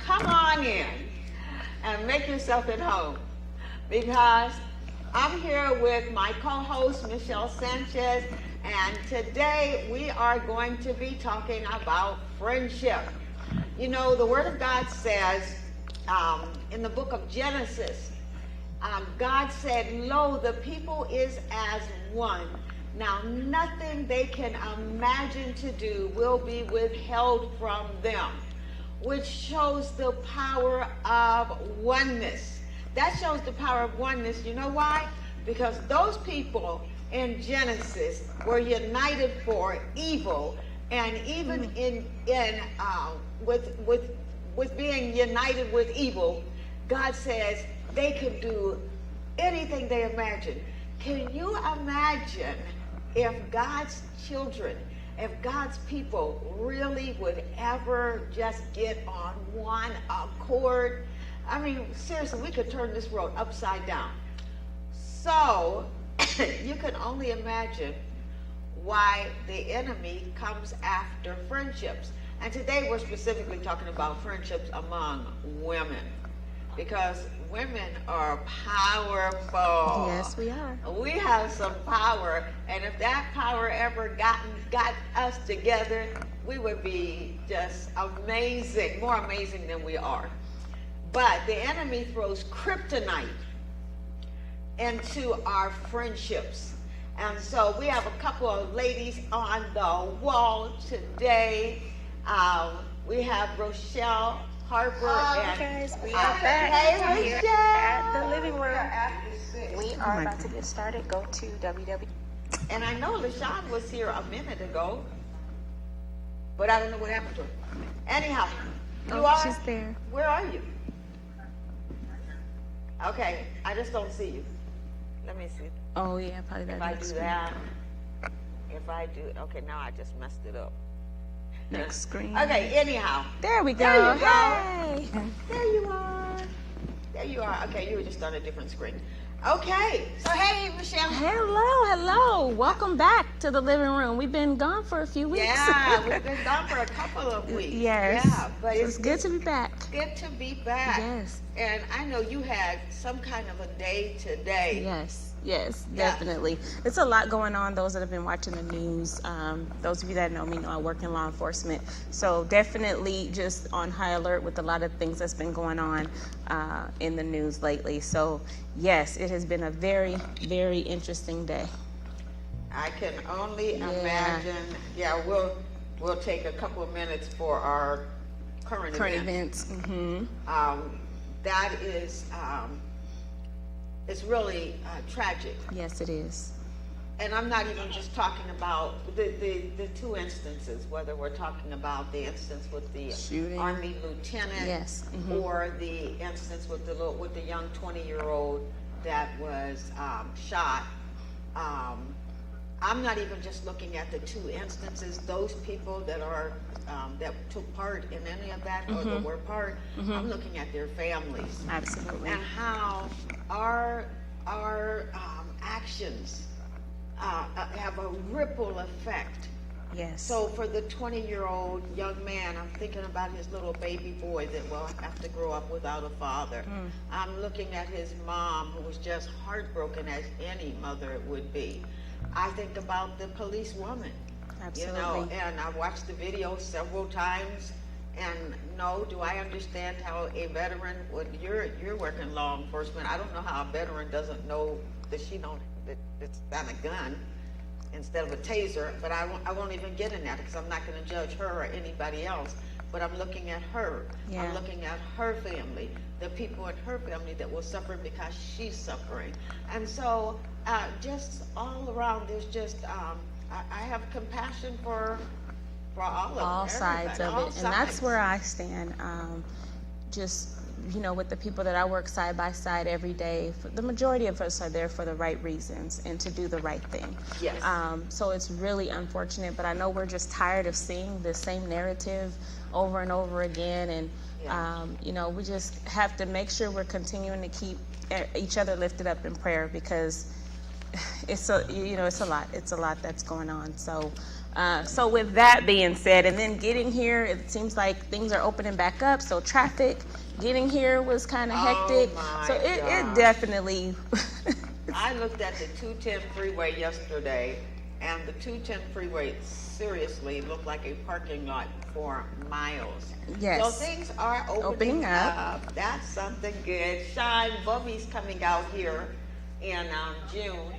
come on in and make yourself at home, because I'm here with my co-host, Michelle Sanchez, and today we are going to be talking about friendship. You know, the Word of God says in the book of Genesis, God said, "Lo, the people is as one. Now nothing they can imagine to do will be withheld from them," which shows the power of oneness. That shows the power of oneness. You know why? Because those people in Genesis were united for evil, and even with being united with evil, God says they could do anything they imagine. Can you imagine if God's children, if God's people really would ever just get on one accord? I mean, seriously, we could turn this world upside down. So you can only imagine why the enemy comes after friendships. And today we're specifically talking about friendships among women, because women are powerful. Yes, we are. We have some power, and if that power ever got us together, we would be just amazing, more amazing than we are. But the enemy throws kryptonite into our friendships. And so we have a couple of ladies on the wall today. We have Rochelle Harper and guys, we are back here at the living room. We are about to get started. Go to www. And I know LaShawn was here a minute ago, but I don't know what happened to her. Anyhow, you are? She's there. Where are you? Okay, I just don't see you. Let me see. Oh yeah, probably that. If I do that, okay, now I just messed it up. Next screen. Okay, anyhow. There we go. There you go. Hey. There you are. There you are. Okay, you were just on a different screen. Okay, so hey, Michelle. Hello. Welcome back to the living room. We've been gone for a few weeks. Yeah, we've been gone for a couple of weeks. Yes. Yeah, but it's good to be back. Good to be back. Yes. And I know you had some kind of a day today. Yes, definitely. It's a lot going on. Those that have been watching the news, those of you that know me know I work in law enforcement. So definitely just on high alert with a lot of things that's been going on in the news lately. So yes, it has been a very, very interesting day. I can only imagine. Yeah, we'll take a couple of minutes for our current events. Mm-hmm. That is, it's really tragic. Yes, it is. And I'm not even just talking about the two instances, whether we're talking about the instance with the shooting Army lieutenant, yes, mm-hmm. or the instance with the young 20-year-old that was shot. I'm not even just looking at the two instances. Those people that are that took part in any of that, or that were part, I'm looking at their families. Absolutely. And how our actions have a ripple effect. Yes. So for the 20-year-old young man, I'm thinking about his little baby boy that will have to grow up without a father. I'm looking at his mom, who was just heartbroken, as any mother would be. I think about the police woman. Absolutely. You know, and I watched the video several times, and no, do I understand how a veteran would, you're working law enforcement, I don't know how a veteran doesn't know that it's not a gun instead of a taser, but I won't even get in that, because I'm not going to judge her or anybody else, but I'm looking at her. Yeah. I'm looking at her family, the people in her family that will suffer because she's suffering. And so just all around, there's just, I have compassion for all of it. All sides of it. And that's where I stand. Just, you know, with the people that I work side by side every day, the majority of us are there for the right reasons and to do the right thing. Yes. So it's really unfortunate, but I know we're just tired of seeing the same narrative over and over again. And, you know, we just have to make sure we're continuing to keep each other lifted up in prayer, because it's a lot that's going on. So So with that being said, and then getting here, it seems like things are opening back up. So traffic getting here was kind of hectic. my So it gosh. definitely. I looked at the 210 freeway yesterday, and the 210 freeway seriously looked like a parking lot for miles. Yes. So things are opening up. That's something good. Sean, Bubby's coming out here in June.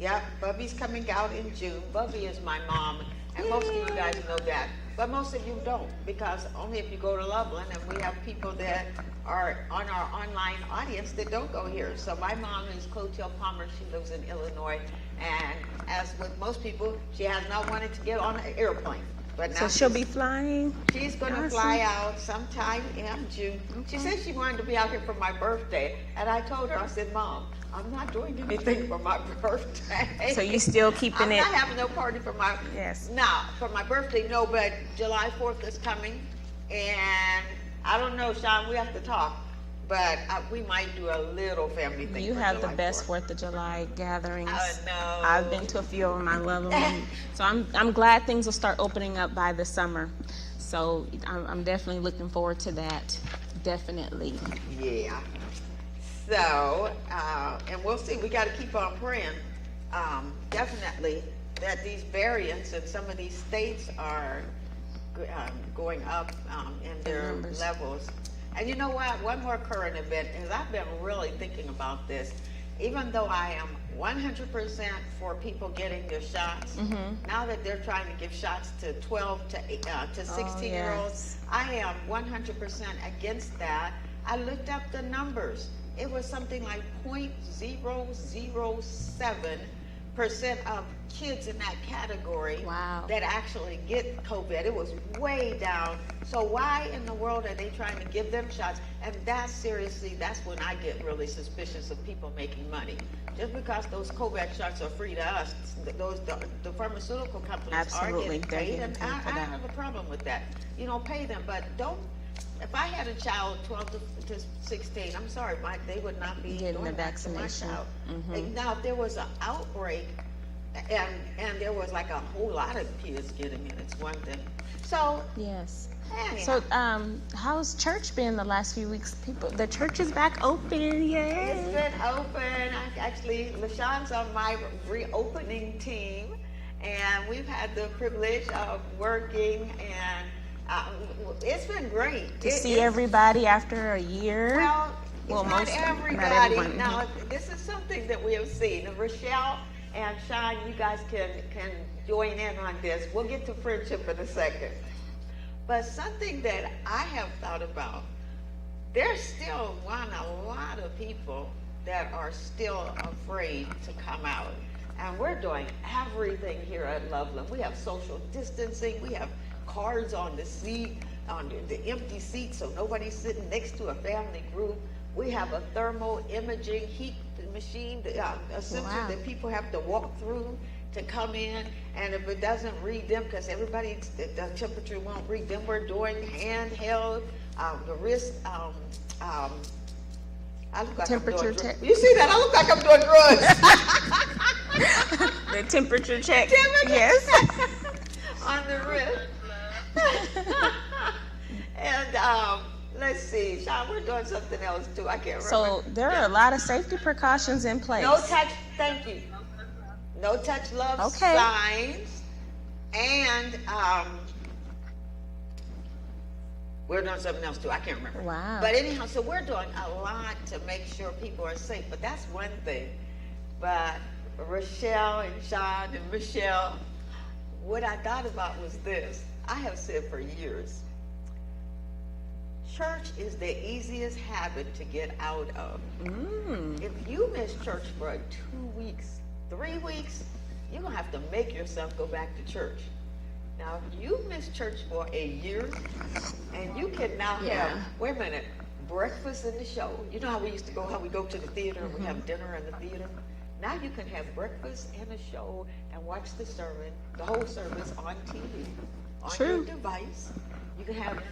Yep, Bubby's coming out in June. Bubby is my mom, and most of you guys know that. But most of you don't, because only if you go to Loveland, and we have people that are on our online audience that don't go here. So my mom is Clotilde Palmer. She lives in Illinois, and as with most people, she has not wanted to get on an airplane. But now So she'll be flying. she's going to Awesome. fly out sometime in June. She said she wanted to be out here for my birthday, and I told her, I said, Mom, I'm not doing anything for my birthday. So you still keeping I'm it? not having no party for my Yes. No, for my birthday, no, but July 4th is coming, and I don't know, Sean, we have to talk, but we might do a little family thing. You for have July the best 4th. 4th of July gatherings. I know. I've been to a few of them. I love them. So I'm glad things will start opening up by the summer. So I'm definitely looking forward to that. Definitely. Yeah. So, and we'll see. We got to keep on praying. Definitely that these variants in some of these states are going up in their numbers. levels. And you know what? One more current event is I've been really thinking about this. Even though I am 100% for people getting their shots, now that they're trying to give shots to 12 to 16-year-olds, I am 100% against that. I looked up the numbers. It was something like 0.007% of kids in that category Wow. that actually get COVID. It was way down. So why in the world are they trying to give them shots? And that's when I get really suspicious of people making money. Just because those COVID shots are free to us, the pharmaceutical companies Absolutely. are getting They're paid, getting and paid I for that. have a problem with that. You know, pay them, but don't. If I had a child 12 to 16, I'm sorry, they would not be Getting doing the that to my vaccination. child. Now, if there was an outbreak, and there was like a whole lot of kids getting it, it's one thing. So, Yes. anyhow. So how's church been the last few weeks? The church is back open. It's Yay. been open. Actually, LaShawn's on my reopening team, and we've had the privilege of working, and it's been great. To see everybody after a year. Well, it's Well, not most- not everybody. everyone. Now, this is something that we have seen. And Rochelle and Sean, you guys can join in on this. We'll get to friendship in a second. But something that I have thought about, there's still a lot of people that are still afraid to come out. And we're doing everything here at Loveland. We have social distancing. We have cards on the seat, on the empty seat, so nobody's sitting next to a family group. We have a thermal imaging heat machine, a sensor Wow. that people have to walk through to come in, and if it doesn't read them, because the temperature won't read them, we're doing handheld, the wrist, I look like Temperature I'm doing check. You see that? I look like I'm doing drugs. The temperature check. Temperature Yes. On the wrist. And let's see, Sean, we're doing something else too. I can't remember. So there are a lot of safety precautions in place. No touch, thank you. No touch love Okay. signs. And we're doing something else too. I can't remember. Wow. But anyhow, so we're doing a lot to make sure people are safe. But that's one thing. But Rochelle and Sean and Michelle, what I thought about was this. I have said for years, church is the easiest habit to get out of. If you miss church for 2 weeks, 3 weeks, you're going to have to make yourself go back to church. Now, if you miss church for a year, and you can now have, wait a minute, breakfast in the show. You know how we used to go, how we go to the theater and we have dinner in the theater? Now you can have breakfast and a show and watch the sermon, the whole service on TV, on your device. You can have.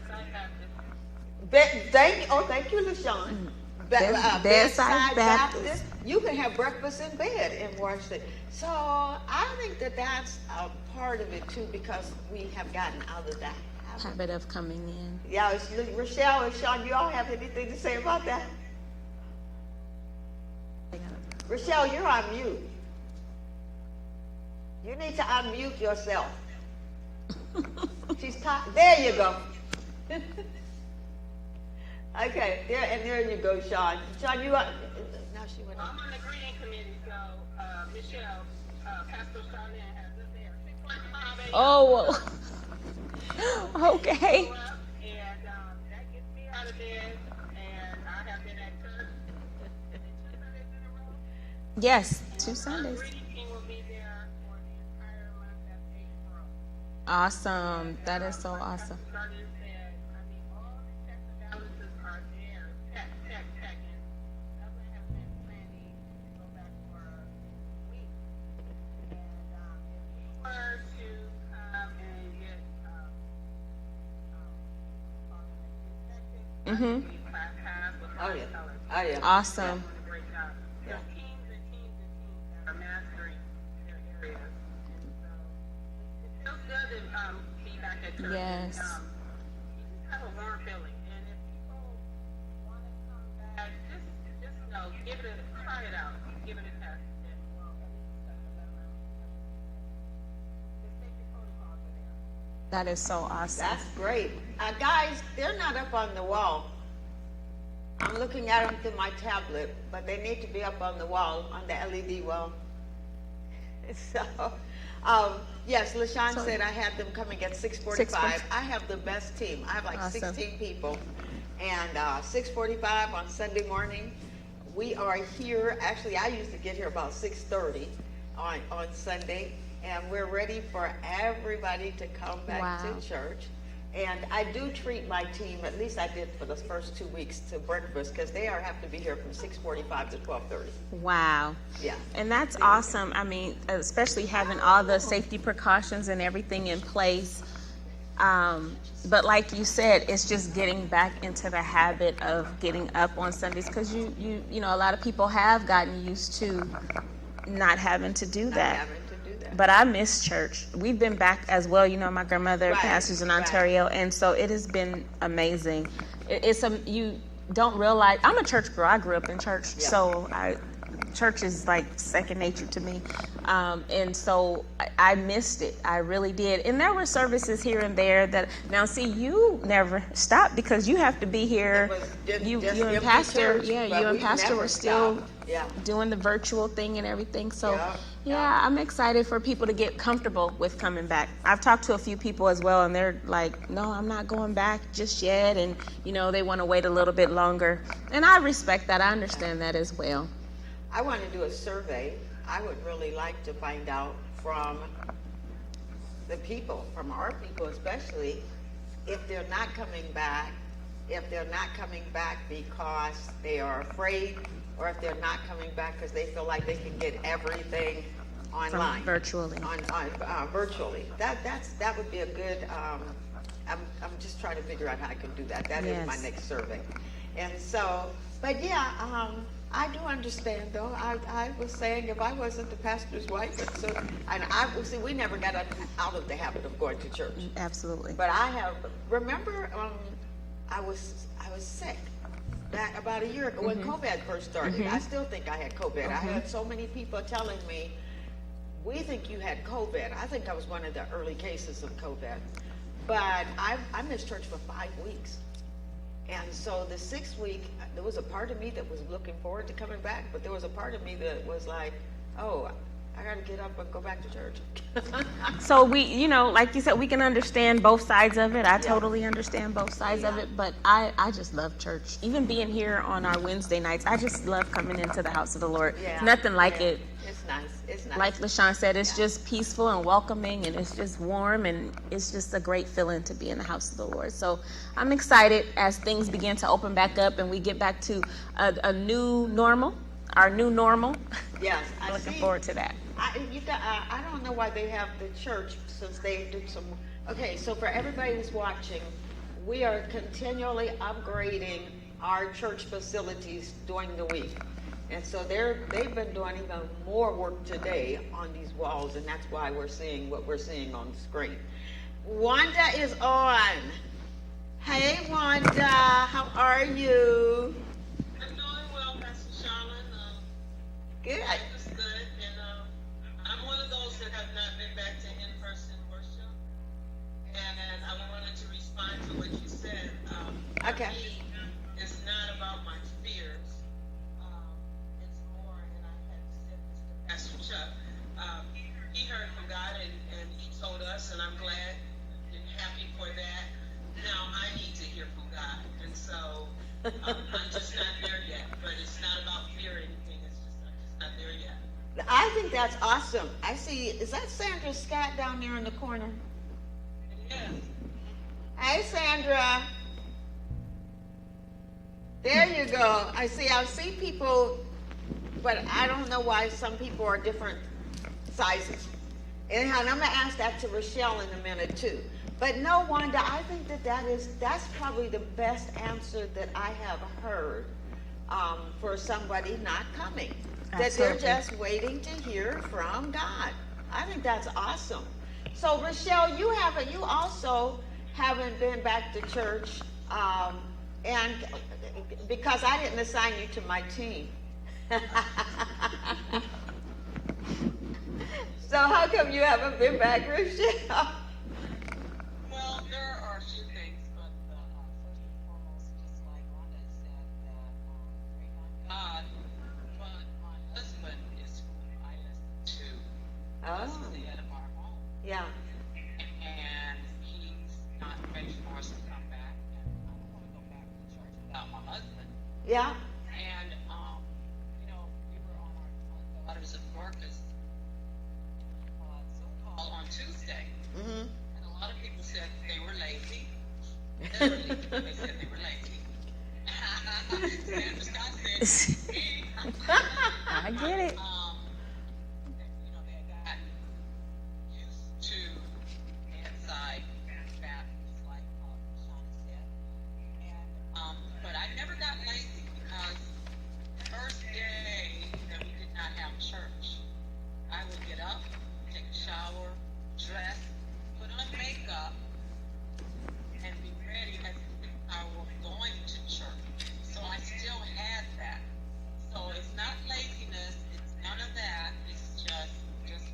Thank you, LaShawn. Bedside Baptist. You can have breakfast in bed in Washington. So I think that that's a part of it too, because we have gotten out of that Habit of coming in. Yeah, Rochelle and Sean, you all have anything to say about that? Rochelle, you're on mute. You need to unmute yourself. She's talking. There you go. Okay, there you go, Sean. Sean, you are. Now she went on. I'm on the greeting committee, so Michelle, Pastor Charlene has us there. 6:45 a.m. Oh, okay. And that gets me out of bed, and I have been at church 2 Sundays in a row. Yes, 2 Our Sundays. greeting team will be there for the entire month of April. Awesome. That is so awesome. Charlene said, I mean, all the checks and balances are there. Check. And Dublin has been planning to go back for a week. And if you were to come and get Mhm. class pass with Oh, yeah. colors. Oh, yeah. Awesome. Doing a great job. Yeah. There's teams and teams and teams that are mastering their areas. And so it feels good to be back at church. Yes. And, you just have a warm feeling. And if people want to come back, just give it try it out. Give it a test. And, well, at least let them know. The safety protocols are there. That is so awesome. That's great. Guys, they're not up on the wall. I'm looking at them through my tablet, but they need to be up on the wall, on the LED wall. So, yes, LaShawn So- said I had them coming at 6:45. 6:45. I have the best team. I have like Awesome. 16 people. And 6:45 on Sunday morning, we are here. Actually, I used to get here about 6:30 on Sunday. And we're ready for everybody to come back Wow. to church. And I do treat my team, at least I did for the first 2 weeks, to breakfast, because they have to be here from 6:45 to 12:30. Wow. Yeah. And that's awesome. I mean, especially having all the safety precautions and everything in place. But like you said, it's just getting back into the habit of getting up on Sundays, because you know, a lot of people have gotten used to not having to do Not that. having to do that. But I miss church. We've been back as well. You know, my grandmother Right, pastors in right. Ontario, and so it has been amazing. You don't realize, I'm a church girl. I grew up in church, Yeah. so church is like second nature to me. And so I missed it. I really did. And there were services here and there that, now see, you never stopped, because you have to be here. It was just You empty and Pastor, church, yeah, but you and we Pastor never were still stopped. Yeah. doing the virtual thing and everything. So Yeah, yeah, I'm excited for people to get comfortable with coming back. I've talked to a few people as well, and they're like, no, I'm not going back just yet. And, you know, they want to wait a little bit longer. And I respect that. I understand that as well. I want to do a survey. I would really like to find out from the people, from our people especially, if they're not coming back, because they are afraid, or if they're not coming back because they feel like they can get everything online. Virtually. Virtually. That would be a good, I'm just trying to figure out how I can do that. That is my Yes. next survey. And so, but yeah, I do understand though. I was saying, if I wasn't the pastor's wife, we never got out of the habit of going to church. Absolutely. But remember, I was sick back about a year ago when COVID first started. I still think I had COVID. I had so many people telling me, we think you had COVID. I think I was one of the early cases of COVID. But I missed church for 5 weeks. And so the 6th week, there was a part of me that was looking forward to coming back, but there was a part of me that was like, oh, I got to get up and go back to church. So we, you know, like you said, we can understand both sides of it. I totally understand both sides of Yeah. it, but I just love church. Even being here on our Wednesday nights, I just love coming into the house of the Lord. Yeah, Nothing like yeah. it. It's nice. It's nice. Like LaShawn said, it's just peaceful and welcoming, and it's just warm, and it's just a great feeling to be in the house of the Lord. So I'm excited as things begin to open back up and we get back to a new normal, our new normal. Yes, I'm looking forward to that. I don't know why they have the church, since they did some. Okay, so for everybody who's watching, we are continually upgrading our church facilities during the week. And so they've been doing even more work today on these walls, and that's why we're seeing what we're seeing on the screen. Wanda is on. Hey, Wanda, how are you? I'm doing well, Pastor Charlotte. Good. Life is good, and I'm one of those that have not been back to in-person worship, and I wanted to respond to what you said. Okay. For me, it's not about my fears. It's more, and I had said this to Pastor Chuck. He heard from God, and he told us, and I'm glad and happy for that. Now I need to hear from God, and so I'm just not there yet. But it's not about fear or anything. It's just I'm just not there yet. I think that's awesome. I see, is that Sandra Scott down there in the corner? Yes. Hey, Sandra. There you go. I see people, but I don't know why some people are different sizes. Anyhow, and I'm going to ask that to Rochelle in a minute too. But no, Wanda, I think that's probably the best answer that I have heard for somebody not coming. That Absolutely. they're just waiting to hear from God. I think that's awesome. So Rochelle, you also haven't been back to church, and because I didn't assign you to my team. So how come you haven't been back, Rochelle? Well, there are a few things, but first and foremost, just like Wanda said, that wait on God. But my husband is who I listen to. Because he's the head of our home, Yeah. and he's not ready for us to come back. And I don't want to go back to church without my husband. Yeah. And we were on our daughters of workers Zoom call on Tuesday. Mm-hmm. And a lot of people said they were lazy. Literally, they said they were lazy. Sandra Scott said, me. I get it. They had gotten used to inside bathrooms, like Shauna said. And, but I never got lazy because the first day that we did not have church, I would get up, take a shower, dress, put on makeup, and be ready as if I were going to church. So I still had that. So it's not laziness, it's none of that. It's just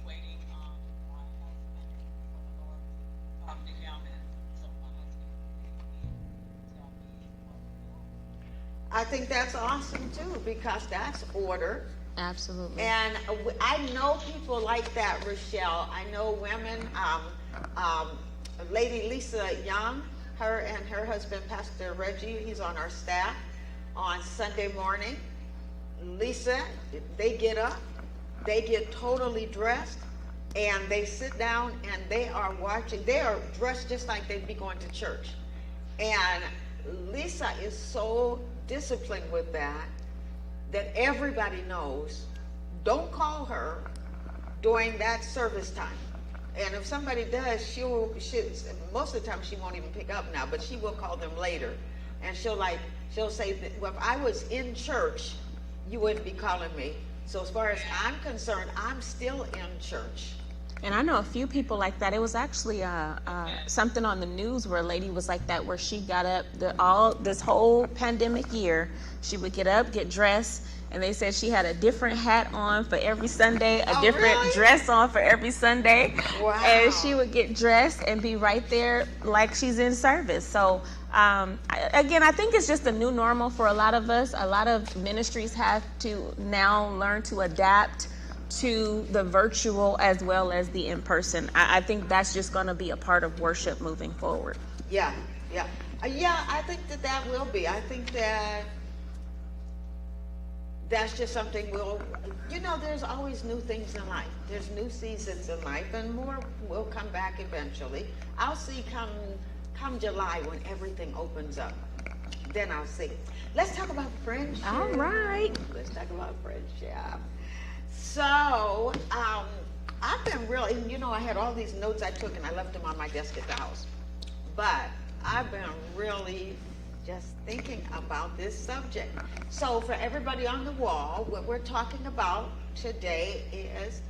waiting on my husband for the Lord to talk to him, and so my husband can tell me what to do. I think that's awesome too, because that's order. Absolutely. And I know people like that, Rochelle. I know women, Lady Lisa Young, her and her husband, Pastor Reggie, he's on our staff on Sunday morning. Lisa, they get up, they get totally dressed, and they sit down and they are watching. They are dressed just like they'd be going to church. And Lisa is so disciplined with that everybody knows, don't call her during that service time. And if somebody does, most of the time she won't even pick up now, but she will call them later. And she'll say, well, if I was in church, you wouldn't be calling me. So as far as I'm concerned, I'm still in church. And I know a few people like that. It was actually something on the news where a lady was like that, where she got up this whole pandemic year. She would get up, get dressed, and they said she had a different hat on for every Sunday, a different really? dress on for every Sunday. Wow. And she would get dressed and be right there like she's in service. So again, I think it's just a new normal for a lot of us. A lot of ministries have to now learn to adapt to the virtual as well as the in-person. I think that's just going to be a part of worship moving forward. Yeah. I think that will be. I think that's just something there's always new things in life. There's new seasons in life, and more will come back eventually. I'll see come July when everything opens up. Then I'll see. Let's talk about friendship. All right. Let's talk about friendship. So, I've been really, I had all these notes I took and I left them on my desk at the house. But I've been really just thinking about this subject. So for everybody on the wall, what we're talking about today is,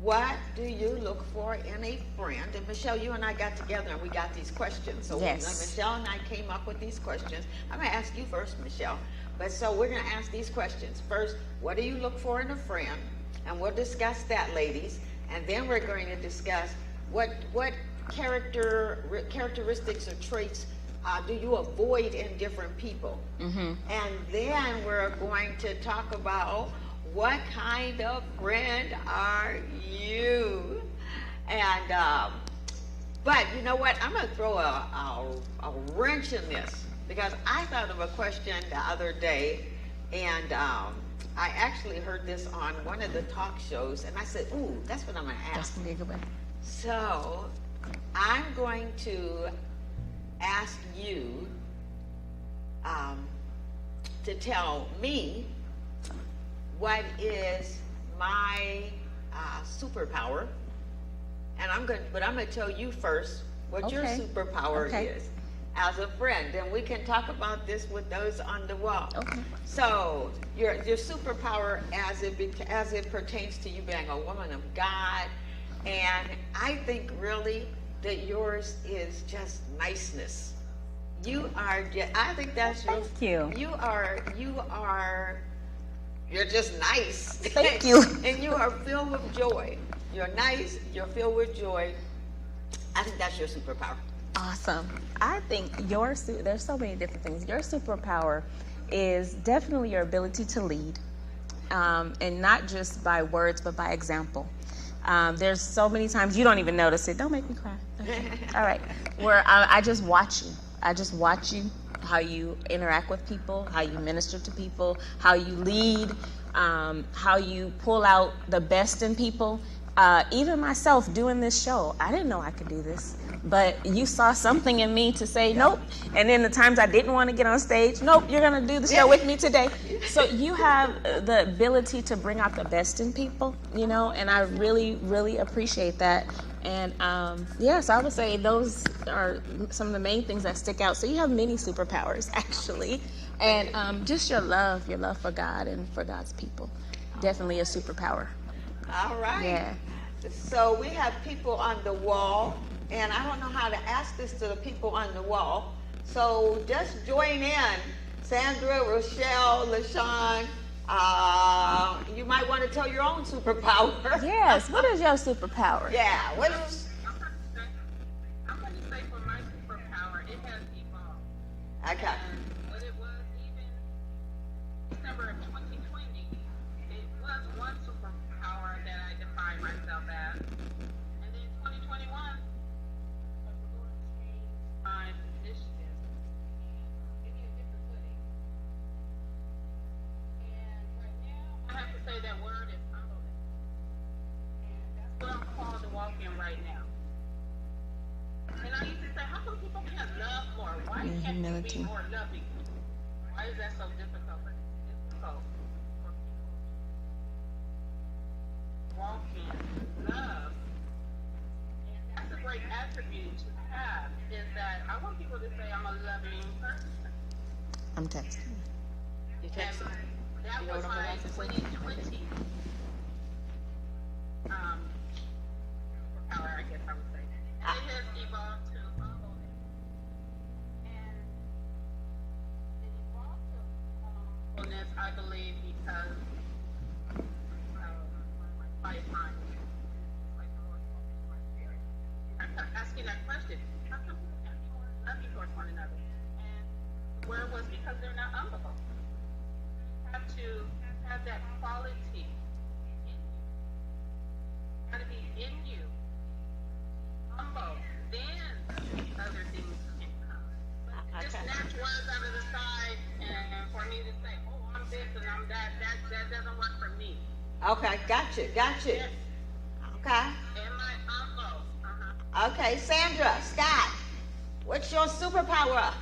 what do you look for in a friend? And Michelle, you and I got together and we got these questions. So Yes. Michelle and I came up with these questions. I'm going to ask you first, Michelle. But so we're going to ask these questions. First, what do you look for in a friend? And we'll discuss that, ladies. And then we're going to discuss what characteristics or traits do you avoid in different people? Mm-hmm. And then we're going to talk about, what kind of friend are you? And but you know what? I'm going to throw a wrench in this, because I thought of a question the other day, and I actually heard this on one of the talk shows, and I said, ooh, that's what I'm going to That's ask. gonna be a good one. So I'm going to ask you to tell me what is my superpower, and I'm going to tell you first what your Okay. superpower Okay. is as a friend, and we can talk about this with those on the wall. Okay. So your superpower as it pertains to you being a woman of God, and I think really that yours is just niceness. You are just, I think that's your. Thank you. You're just nice. Thank you. And you are filled with joy. You're nice. You're filled with joy. I think that's your superpower. Awesome. I think there's so many different things. Your superpower is definitely your ability to lead, and not just by words, but by example. There's so many times you don't even notice it. Don't make me cry. Okay. All right. Where I just watch you. I just watch you, how you interact with people, how you minister to people, how you lead, how you pull out the best in people. Even myself doing this show, I didn't know I could do this, but you saw something in me to say nope. And then the times I didn't want to get on stage, nope, you're going to do the show with me today. So you have the ability to bring out the best in people, and I really, really appreciate that. And so I would say those are some of the main things that stick out. So you have many superpowers, actually. And just your love for God and for God's people. Definitely a superpower. All right. Yeah. So we have people on the wall, and I don't know how to ask this to the people on the wall. So just join in. Sandra, Rochelle, LaShawn, you might want to tell your own superpower. Yes. What is your superpower? Yeah. What is? I'm going to say for my superpower, it has evolved. Okay. And what it was even December of 2020, it was one superpower that I defined myself as. And then 2021, the Lord changed my initiative and gave me a different footing. And right now, I have to say that word is humbleness. And that's what I'm called to walk in right now. And I used to say, how come people can't love more? Why Yeah, can't you humility. be more loving? Why is that so difficult? But it's difficult for people to walk in love. And that's a great attribute to have, is that I want people to say I'm a loving person. I'm texting. You And text them. that You know was what I'm my about to say? 2020 superpower, I guess I would say. And it has evolved to humbleness. And it evolved to humbleness, I believe, because my time, like the Lord spoke to my spirit. I kept asking that question. How come people can't be more loving towards one another? And where it was because they're not humble. You have to have that quality in you. It's got to be in you. Humble. Then other things can come. But just Okay. snatch words out of the side and for me to say, oh, I'm this and I'm that doesn't work for me. Okay. Gotcha. Yes. Okay. Am I humble? Uh-huh. Okay. Sandra, Scott, what's your superpower?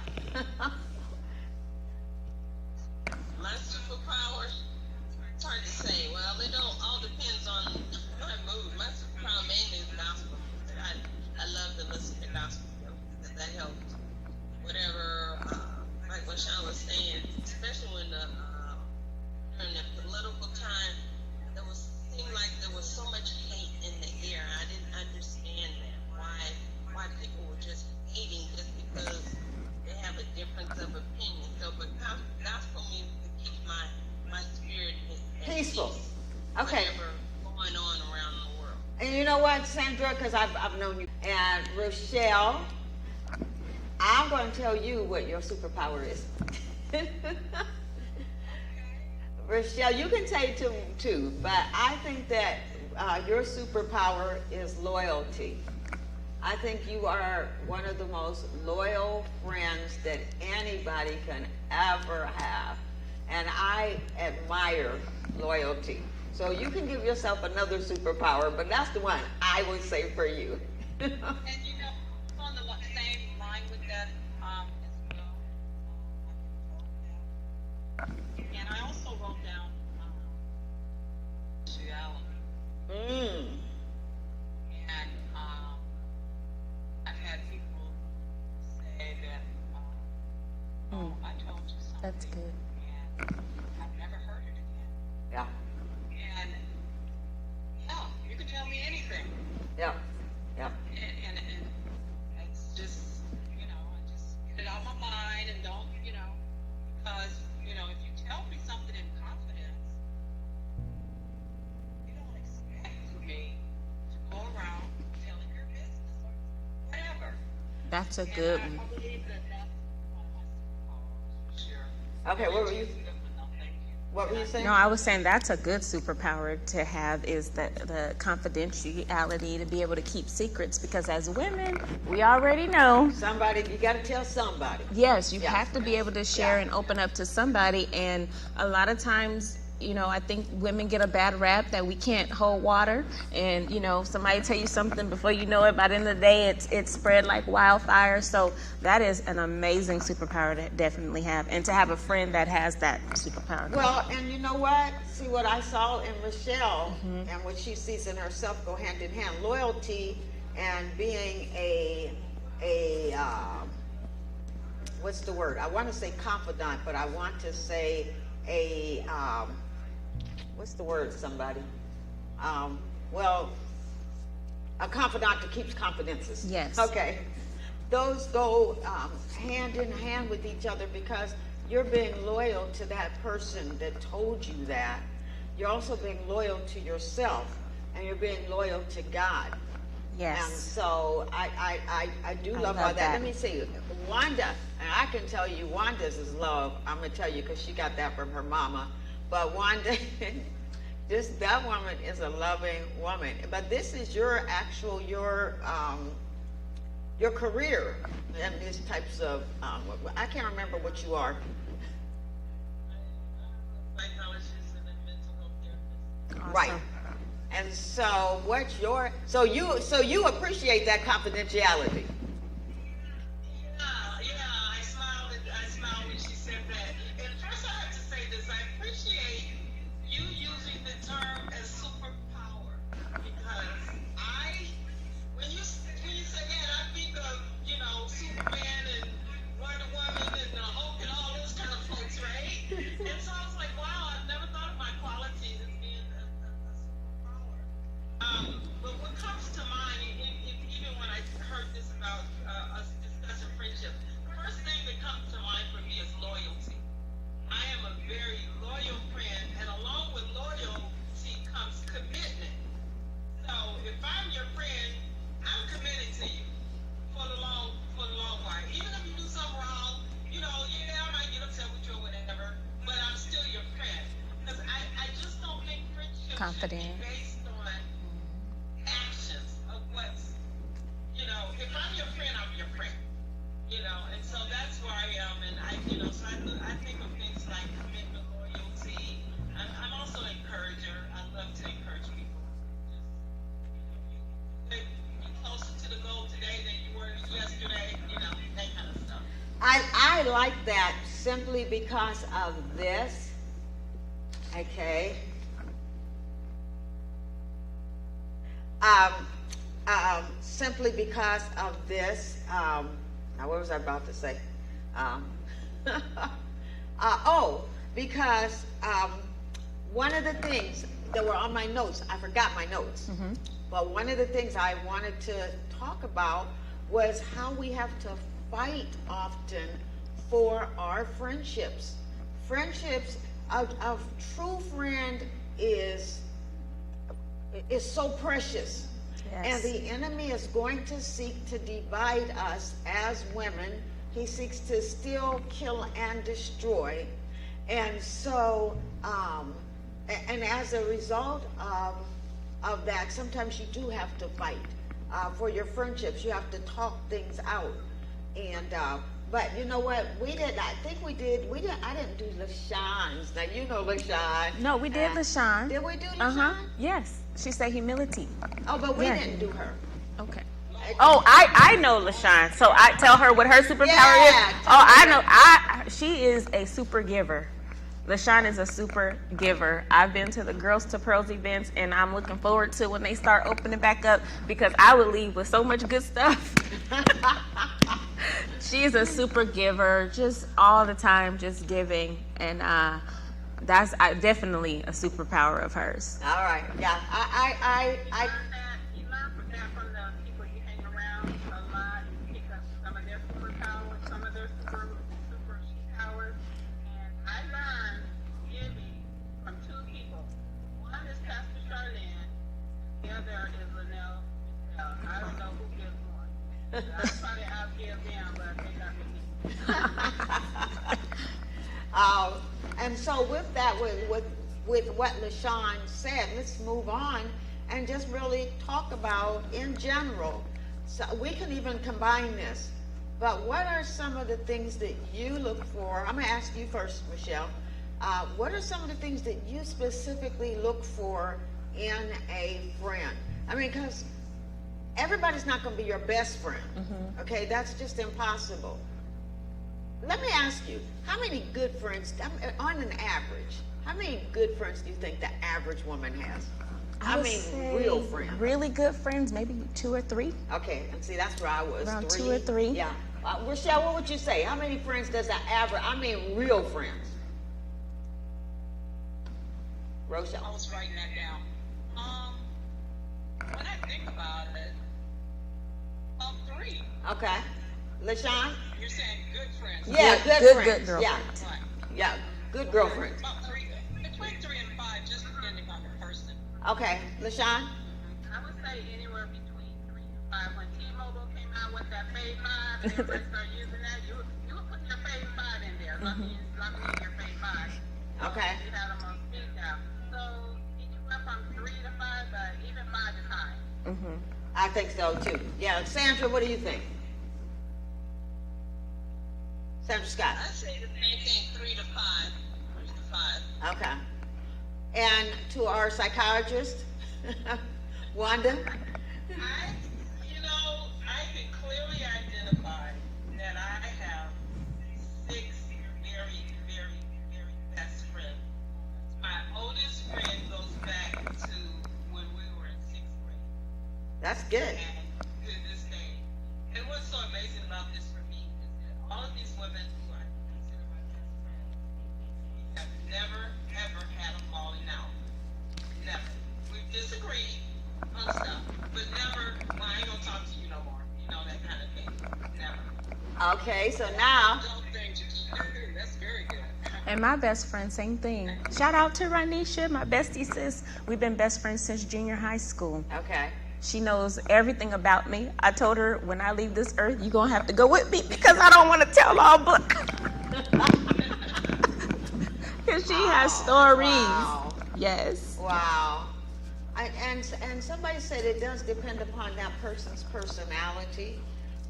My superpower, it's hard to say. Well, it all depends on my mood. My superpower mainly is gospel. I love to listen to gospel because that helps. Whatever, like when difference of opinion. So, but gospel music keeps my spirit at Peaceful. peace, Okay. whatever going on around the world. And you know what, Sandra, because I've known you. And Rochelle, I'm going to tell you what your superpower is. Rochelle, you can say too, but I think that your superpower is loyalty. I think you are one of the most loyal friends that anybody can ever have. And I admire loyalty. So you can give yourself another superpower, but that's the one I would say for you. And you know, on the same line with that, as well, and I also wrote down reality. And I've had people say that, oh, I told you something. That's good. And I've never heard it again. Yeah, And yeah, you can tell me anything. yeah, yeah. And it's just, you know, I just get it out of my mind and don't, you know, because, you know, if you tell me something in confidence, you don't expect me to go around telling your business or whatever. That's a And good I one. believe that that's one of my superpowers, for sure. Okay, what were you? No, thank you. What were you saying? No, I was saying that's a good superpower to have, is the confidentiality, to be able to keep secrets, because as women, we already know, Somebody, you got to tell somebody. yes, you Yeah. have to be able to share Yeah. and open up to somebody. And a lot of times, you know, I think women get a bad rap that we can't hold water. And, you know, somebody tell you something, before you know it, by the end of the day, it's spread like wildfire. So that is an amazing superpower to definitely have, and to have a friend that has that superpower. Well, and you know what? See, what I saw in Michelle and what she sees in herself go hand in hand. Loyalty and being what's the word? I want to say confidant, but I want to say what's the word, somebody? Well, a confidant that keeps confidences. Yes. Okay. Those go hand in hand with each other, because you're being loyal to that person that told you that. You're also being loyal to yourself, and you're being loyal to God. And Yes. so I do love all love that. that. Let me see. Wanda, and I can tell you Wanda's is love. I'm going to tell you because she got that from her mama. But Wanda, that woman is a loving woman. But this is your career and these types of, I can't remember what you are. Psychologist and a mental health therapist. Awesome. Right. And so so you appreciate that confidentiality. Yeah, I smiled when she said that. And first I have to say this, I appreciate you using the term as superpower, because when you say that, I think of, you know, Superman and Wonder Woman and Hulk and all those kind of folks, right? And so I was like, wow, I've never thought of my qualities as being a superpower. But what comes to mind, even when I heard this about us discussing friendship, the first thing that comes to mind for me is loyalty. I am a very loyal friend, and along with loyalty comes commitment. So if I'm your friend, I'm committed to you for the long while. Even if you do something wrong, you know, yeah, I might get upset with you or whatever, but I'm still your friend. Because I just don't think friendship should be Confident. based on actions of what's, you know, if I'm your friend, I'm your friend. You know, and so that's where I am, and so I think of things like commitment, loyalty. I'm also an encourager. I love to encourage people. Just, you closer to the goal today than you were yesterday, you know, that kind of stuff. I like that simply because of this. Okay. Simply because of this. Now, what was I about to say? Because one of the things that were on my notes, I forgot my notes, but one of the things I wanted to talk about was how we have to fight often for our friendships. Friendships, a true friend is so precious. Yes. And the enemy is going to seek to divide us as women. He seeks to steal, kill, and destroy. And so, and as a result of that, sometimes you do have to fight for your friendships. You have to talk things out. And but you know what? We did. I think we did. We did. I didn't do LaShawn's. Now you know LaShawn. No, we did LaShawn. Did we do LaShawn? Uh-huh. Yes. She said humility. Oh, but we Yeah. didn't do her. Okay. Oh, I know LaShawn, so I tell her what her superpower Yeah, is. tell Oh, her. I know. She is a super giver. LaShawn is a super giver. I've been to the Girls to Pearls events, and I'm looking forward to when they start opening back up, because I would leave with so much good stuff. She's a super giver, just all the time, just giving, and that's definitely a superpower of hers. All right. Yeah. You learn from that from the people you hang around a lot. You pick up some of their superpowers, some of their super powers. And I learned giving from two people. One is Pastor Charlene, the other is Linnell Michelle. I don't know who gives more. I try to outgive them, but they got me. And so with that, with what LaShawn said, let's move on and just really talk about in general. So we can even combine this. But what are some of the things that you look for? I'm going to ask you first, Michelle. What are some of the things that you specifically look for in a friend? I mean, because everybody's not going to be your best friend. Mm-hmm. Okay, that's just impossible. Let me ask you, how many good friends, on an average, how many good friends do you think the average woman has? I would mean, say real friends. Really good friends, maybe 2 or 3. Okay, and see, that's where I was. Around 3. 2 or 3. Yeah. Rochelle, what would you say? How many friends does the average, I mean, real friends? I Rochelle. was writing that down. When I think about it, 3. Okay. LaShawn? You're saying good friends. Yeah, good good friends. girlfriends. Yeah, Right. yeah, good girlfriends. About 3, between 3 and 5, just depending on the person. Okay, LaShawn? I would say anywhere between 3 and 5. When T-Mobile came out with that Phase 5, and everybody started using that, you would put your Phase 5 in there. Let me in your Phase 5. Okay. You had them on speed now. So anywhere from 3 to 5, but even 5 is high. Mm-hmm. I think so too. Yeah, Sandra, what do you think? Sandra Scott. I say the same thing, 3 to 5. 3 to 5. Okay. And to our psychiatrist, Wanda. I can clearly identify that I have 6 very, very, very best friends. My oldest friend goes back to when we were in 6th grade. That's good. And to this day. And what's so amazing about this for me is that all of these women who I consider my best friends, we have never, ever had a falling out. Never. We've disagreed on stuff, but never, well, I ain't gonna talk to you no more. You know, that kind of thing. Never. Okay, so now, Don't think you keep that's very good. And my best friend, same thing. Shout out to Ranisha, my bestie sis. We've been best friends since junior high school. okay. She knows everything about me. I told her, when I leave this earth, you're going to have to go with me, because I don't want to tell all book. Because she has stories. Wow. Yes. Wow. And somebody said it does depend upon that person's personality,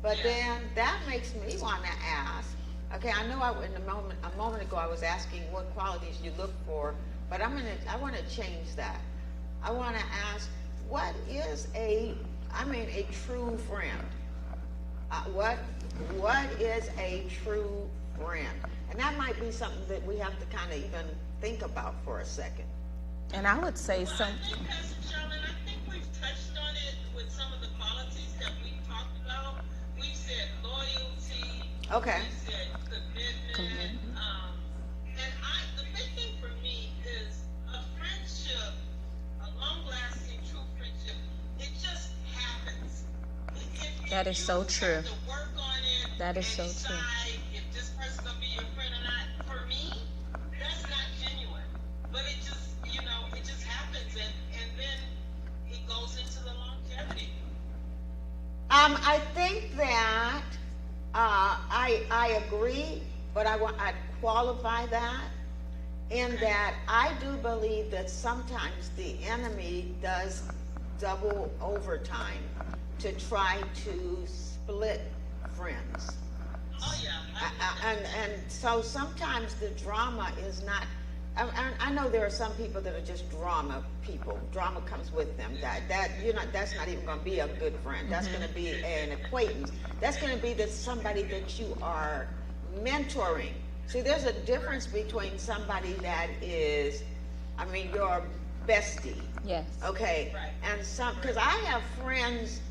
but then that makes me want to ask. Okay, I know a moment ago I was asking what qualities you look for, but I want to change that. I want to ask, what is a true friend? What is a true friend? And that might be something that we have to kind of even think about for a second. And I would say I something. think, Pastor Charlotte, I think we've touched on it with some of the qualities that we've talked about. We've said loyalty. Okay. We've said commitment. And the big thing for me is a friendship, a long-lasting, true friendship. It just happens. If That is so you true. have to work on it That is and so true. decide if this person's gonna I agree, but I'd qualify that in that I do believe that sometimes the enemy does double overtime to try to split friends. Oh yeah. And so sometimes the drama is not. I know there are some people that are just drama people. Drama comes with them. That's not even going to be a good friend. That's going to be an acquaintance. That's going to be somebody that you are mentoring. See, there's a difference between somebody that is, your bestie. Yes. Okay. Right. And because I have friends,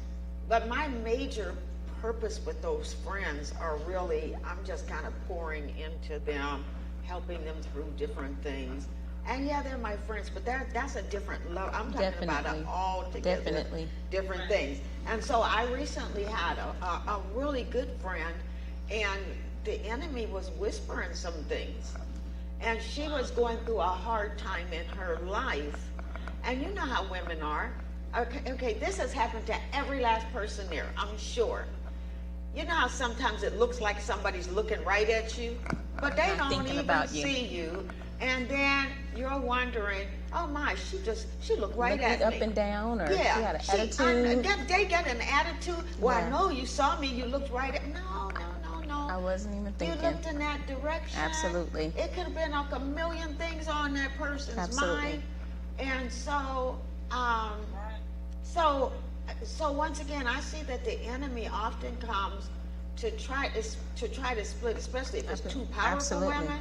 but my major purpose with those friends are really, I'm just kind of pouring into them, helping them through different things. And yeah, they're my friends, but that's a different level. I'm talking about Definitely. altogether Definitely. different things. And so I recently had a really good friend, and the enemy was whispering some things. And she was going through a hard time in her life. And you know how women are. Okay, this has happened to every last person there, I'm sure. You know how sometimes it looks like somebody's looking right at you, but they Not don't thinking even about you. see you. And then you're wondering, oh my, she looked right at Looking me. up and down, or Yeah, she had an attitude. They got an attitude. Well, Yeah. I know you saw me. You looked right at. No. I wasn't even You thinking. looked in that direction. Absolutely. It could have been like a million things on that person's Absolutely. mind. And so, so once again, I see that the enemy often comes to try to split, especially if it's two powerful Absolutely. women.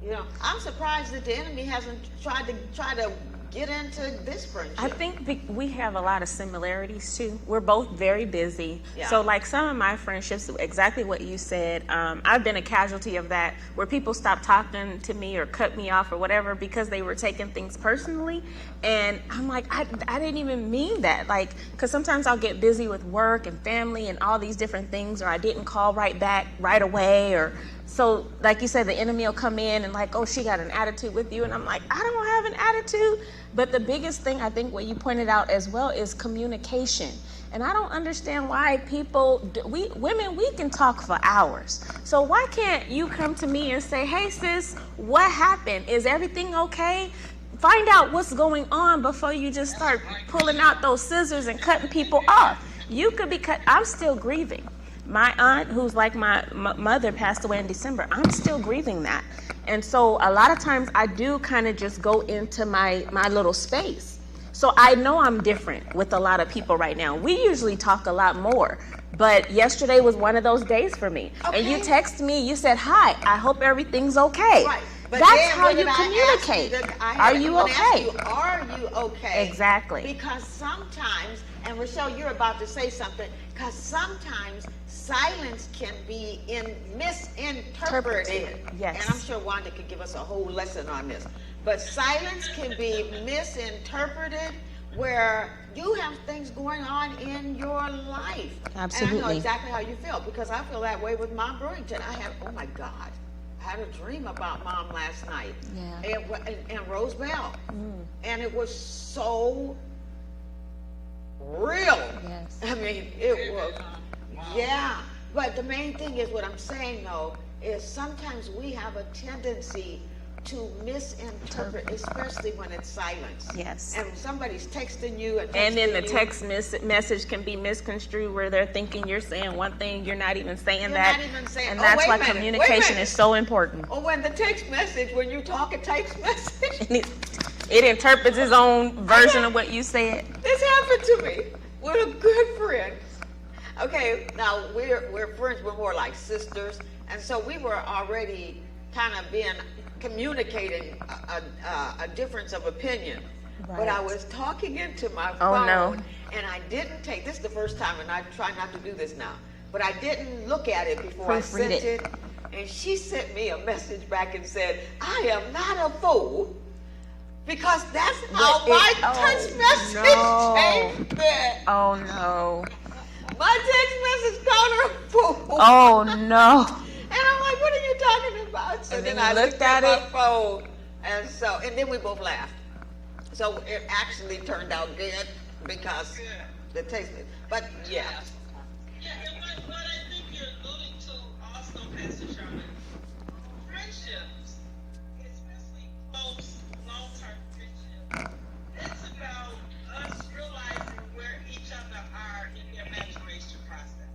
You know, I'm surprised that the enemy hasn't tried to get into this friendship. I think we have a lot of similarities too. We're both very busy. Yeah. So like some of my friendships, exactly what you said, I've been a casualty of that, where people stop talking to me or cut me off or whatever because they were taking things personally. And I'm like, I didn't even mean that. Like, because sometimes I'll get busy with work and family and all these different things, or I didn't call right back right away, or so, like you said, the enemy will come in and like, oh, she got an attitude with you. And I'm like, I don't have an attitude. But the biggest thing, I think what you pointed out as well, is communication. And I don't understand why women, we can talk for hours. So why can't you come to me and say, hey, sis, what happened? Is everything okay? Find out what's going on before you just start pulling out those scissors and cutting people off. You could be cut. I'm still grieving. My aunt, who's like my mother, passed away in December. I'm still grieving that. And so a lot of times I do kind of just go into my little space. So I know I'm different with a lot of people right now. We usually talk a lot more. But yesterday was one of those days for me. Okay. And you text me, you said, hi, I hope everything's okay. Right. But that's then how when you I communicate. asked you Are you okay? Are you okay? Exactly. Because sometimes, and Rochelle, you're about to say something, because sometimes silence can be misinterpreted. Yes. And I'm sure Wanda could give us a whole lesson on this. But silence can be misinterpreted where you have things going on in your life. Absolutely. And I know exactly how you feel, because I feel that way with Mom Brewington. Oh my God. I had a dream about Mom last night. Yeah. And Rose Bell. And it was so real. Yes. I mean, it was, yeah. But the main thing is, what I'm saying though, is sometimes we have a tendency to misinterpret, especially when it's silence. Yes. And somebody's texting you And then the you, text message can be misconstrued, where they're thinking you're saying one thing, you're not even saying You're that. not even saying- and oh, that's wait a why minute, wait a communication minute. is so important. Or when the text message, when you talk a text message, And it interprets its own version of what you said. this happened to me with a good friend. Okay, now we're friends, we're more like sisters, and so we were already kind of communicating a difference of opinion. But I Right. was talking into my Oh, phone, no. and I didn't this is the first time, and I try not to do this now, but I didn't look at it before I Proofread sent it. it. And she sent me a message back and said, I am not a fool, because that's how my text message changed it. Oh no. My text message called her a fool. Oh no. And I'm like, what are you talking about? So And then then I you looked looked at at my phone, and then we both laughed. So it actually turned out good because the text. But yeah, Yeah, and what I think you're alluding to also Pastor Charlotte, friendships, especially close, long-term friendships, it's about us realizing where each other are in their maturation process.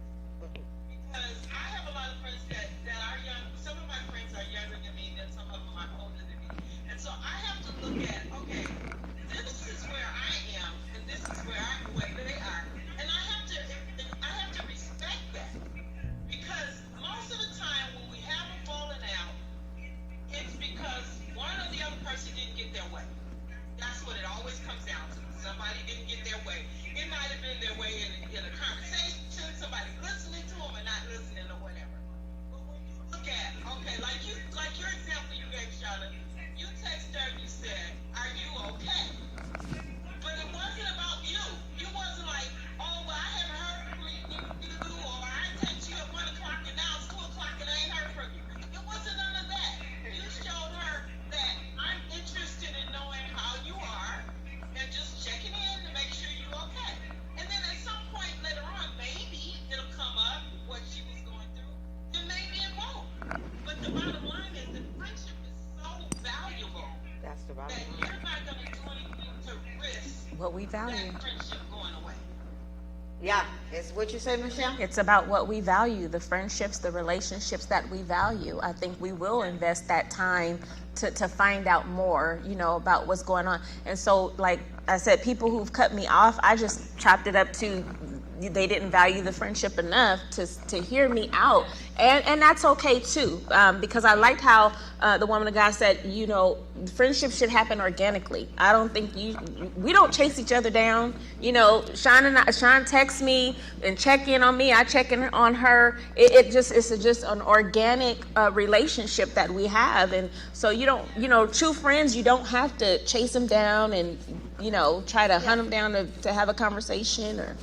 Because I have a lot of friends that are young. Some of my friends are younger than me, and some of them are older than me. And so I have to look at, okay, this is where I am, and this is where they are. And I have to respect that. Because most of the time when we have a falling out, it's because one or the other person didn't get their way. That's what it always comes down to. Somebody didn't get their way. It might have been their way in a conversation, somebody listening to them or not listening or whatever. But when you look at, okay, like your example you gave, Charlotte, you texted her and you said, "Are you okay?" But it wasn't about you. You wasn't like, "Oh, well, I haven't heard from you," or "I text you at 1 o'clock and now it's 2 o'clock and I ain't heard from you." It wasn't none of that. You showed her that I'm interested in knowing how you are and just checking in to make sure you're okay. And then at some point later on, maybe it'll come up what she was going through, and maybe it won't. But the bottom line is that friendship is so valuable That's the bottom that line. you're not going to do anything to risk What we value. that friendship going away. Yeah, it's what you say, Michelle? It's about what we value, the friendships, the relationships that we value. I think we will invest that time to find out more, about what's going on. And so, like I said, people who've cut me off, I just chopped it up to they didn't value the friendship enough to hear me out. And that's okay too, because I liked how the woman of God said, friendship should happen organically. I don't think we don't chase each other down. Sean texts me and check in on me. I check in on her. It's just an organic relationship that we have. And so true friends, you don't have to chase them down and, try to hunt them down to have a conversation or.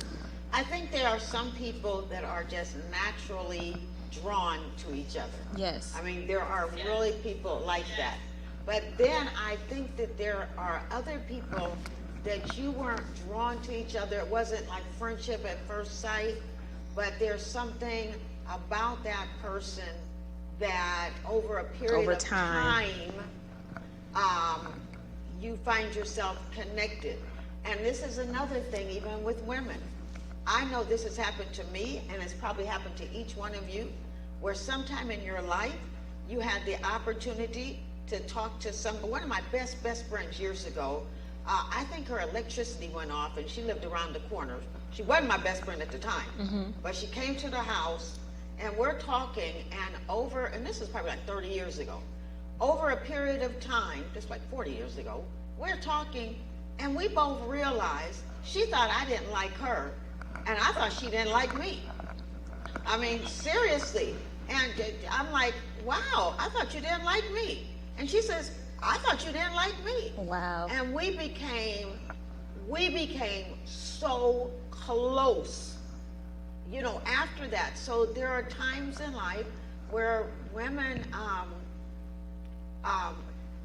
I think there are some people that are just naturally drawn to each other. Yes. I mean, there are really people like that. But then I think that there are other people that you weren't drawn to each other. It wasn't like friendship at first sight, but there's something about that person that over a period of time, you find yourself connected. And this is another thing, even with women. I know this has happened to me, and it's probably happened to each one of you, where sometime in your life, you had the opportunity to talk to one of my best friends years ago. I think her electricity went off, and she lived around the corner. She wasn't my best friend at the time, but she came to the house, and we're talking, and this is probably like 30 years ago, over a period of time, just like 40 years ago, we're talking, and we both realized she thought I didn't like her, and I thought she didn't like me. I mean, seriously. And I'm like, wow, I thought you didn't like me. And she says, I thought you didn't like me. Wow. And we became so close, after that. So there are times in life where women,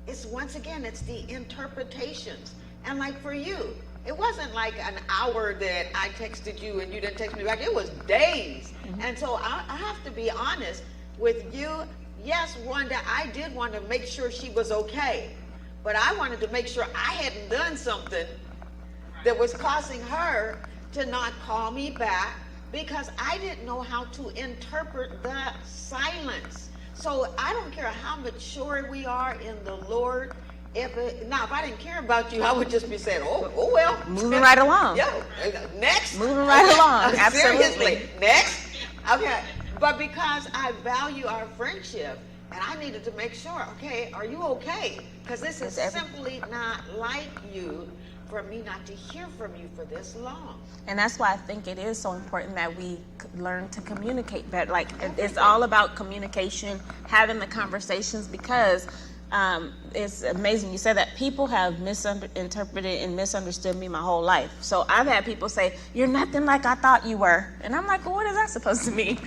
it's once again, it's the interpretations. And like for you, it wasn't like an hour that I texted you and you didn't text me back. It was days. And so I have to be honest with you. Yes, Wanda, I did want to make sure she was okay. But I wanted to make sure I hadn't done something that was causing her to not call me back because I didn't know how to interpret the silence. So I don't care how mature we are in the Lord. If I didn't care about you, I would just be saying, oh well. Moving right along. Yeah. Next. Moving right along. Absolutely. Seriously. Next. Okay. But because I value our friendship, and I needed to make sure, okay, are you okay? Because this is simply not like you for me not to hear from you for this long. And that's why I think it is so important that we learn to communicate better. Like, it's all about communication, having the conversations, because it's amazing you said that. People have misinterpreted and misunderstood me my whole life. So I've had people say, you're nothing like I thought you were. And I'm like, well, what is that supposed to mean?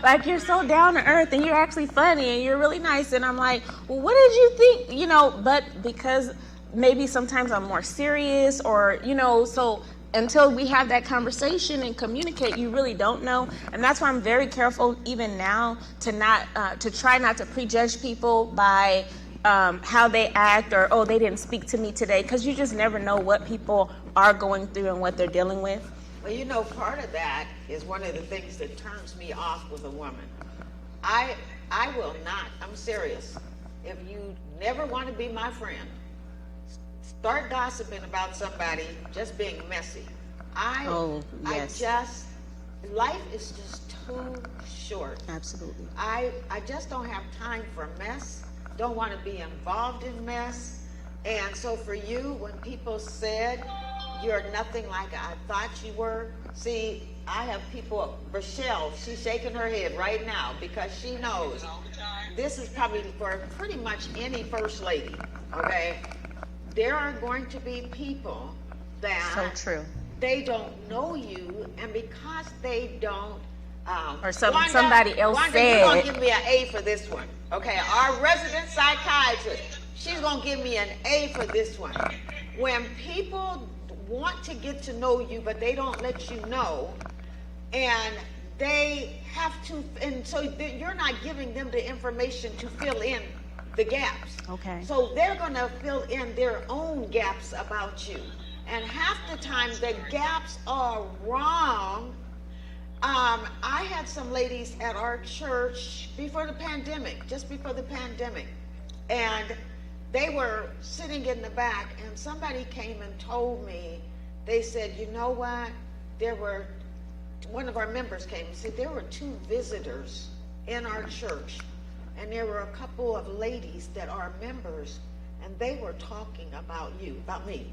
Like, you're so down to earth and you're actually funny and you're really nice. And I'm like, well, what did you think? But because maybe sometimes I'm more serious or, so until we have that conversation and communicate, you really don't know. And that's why I'm very careful even now to try not to prejudge people by how they act, or, oh, they didn't speak to me today, because you just never know what people are going through and what they're dealing with. Well, you know, part of that is one of the things that turns me off with a woman. I will not, I'm serious. If you never want to be my friend, start gossiping about somebody just being messy. Yes. Life is just too short. Absolutely. I just don't have time for mess. Don't want to be involved in mess. And so for you, when people said you're nothing like I thought you were, see, I have people, Rochelle, she's shaking her head right now because she knows this is probably for pretty much any first lady, okay? There are going to be people that So true. they don't know you, and because they don't, Or somebody else Wanda, said. you're gonna give me an A for this one, okay? Our resident psychiatrist, she's gonna give me an A for this one. When people want to get to know you, but they don't let you know, and they have to, and so you're not giving them the information to fill in the gaps. Okay. So they're going to fill in their own gaps about you. And half the time the gaps are wrong. I had some ladies at our church before the pandemic, just before the pandemic, and they were sitting in the back, and somebody came and told me, they said, you know what, one of our members came and said there were 2 visitors in our church, and there were a couple of ladies that are members, and they were talking about you, about me,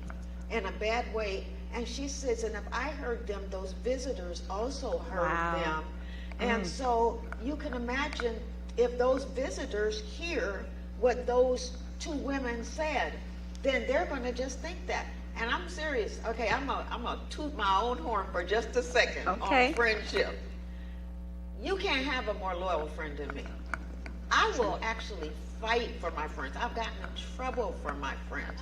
in a bad way. And she says, and if I heard them, those visitors also heard them. And so you can imagine if those visitors hear what those 2 women said, then they're going to just think that. And I'm serious. Okay, I'm gonna toot my own horn for just a second on friendship. You can't have a more loyal friend than me. I will actually fight for my friends. I've gotten in trouble for my friends.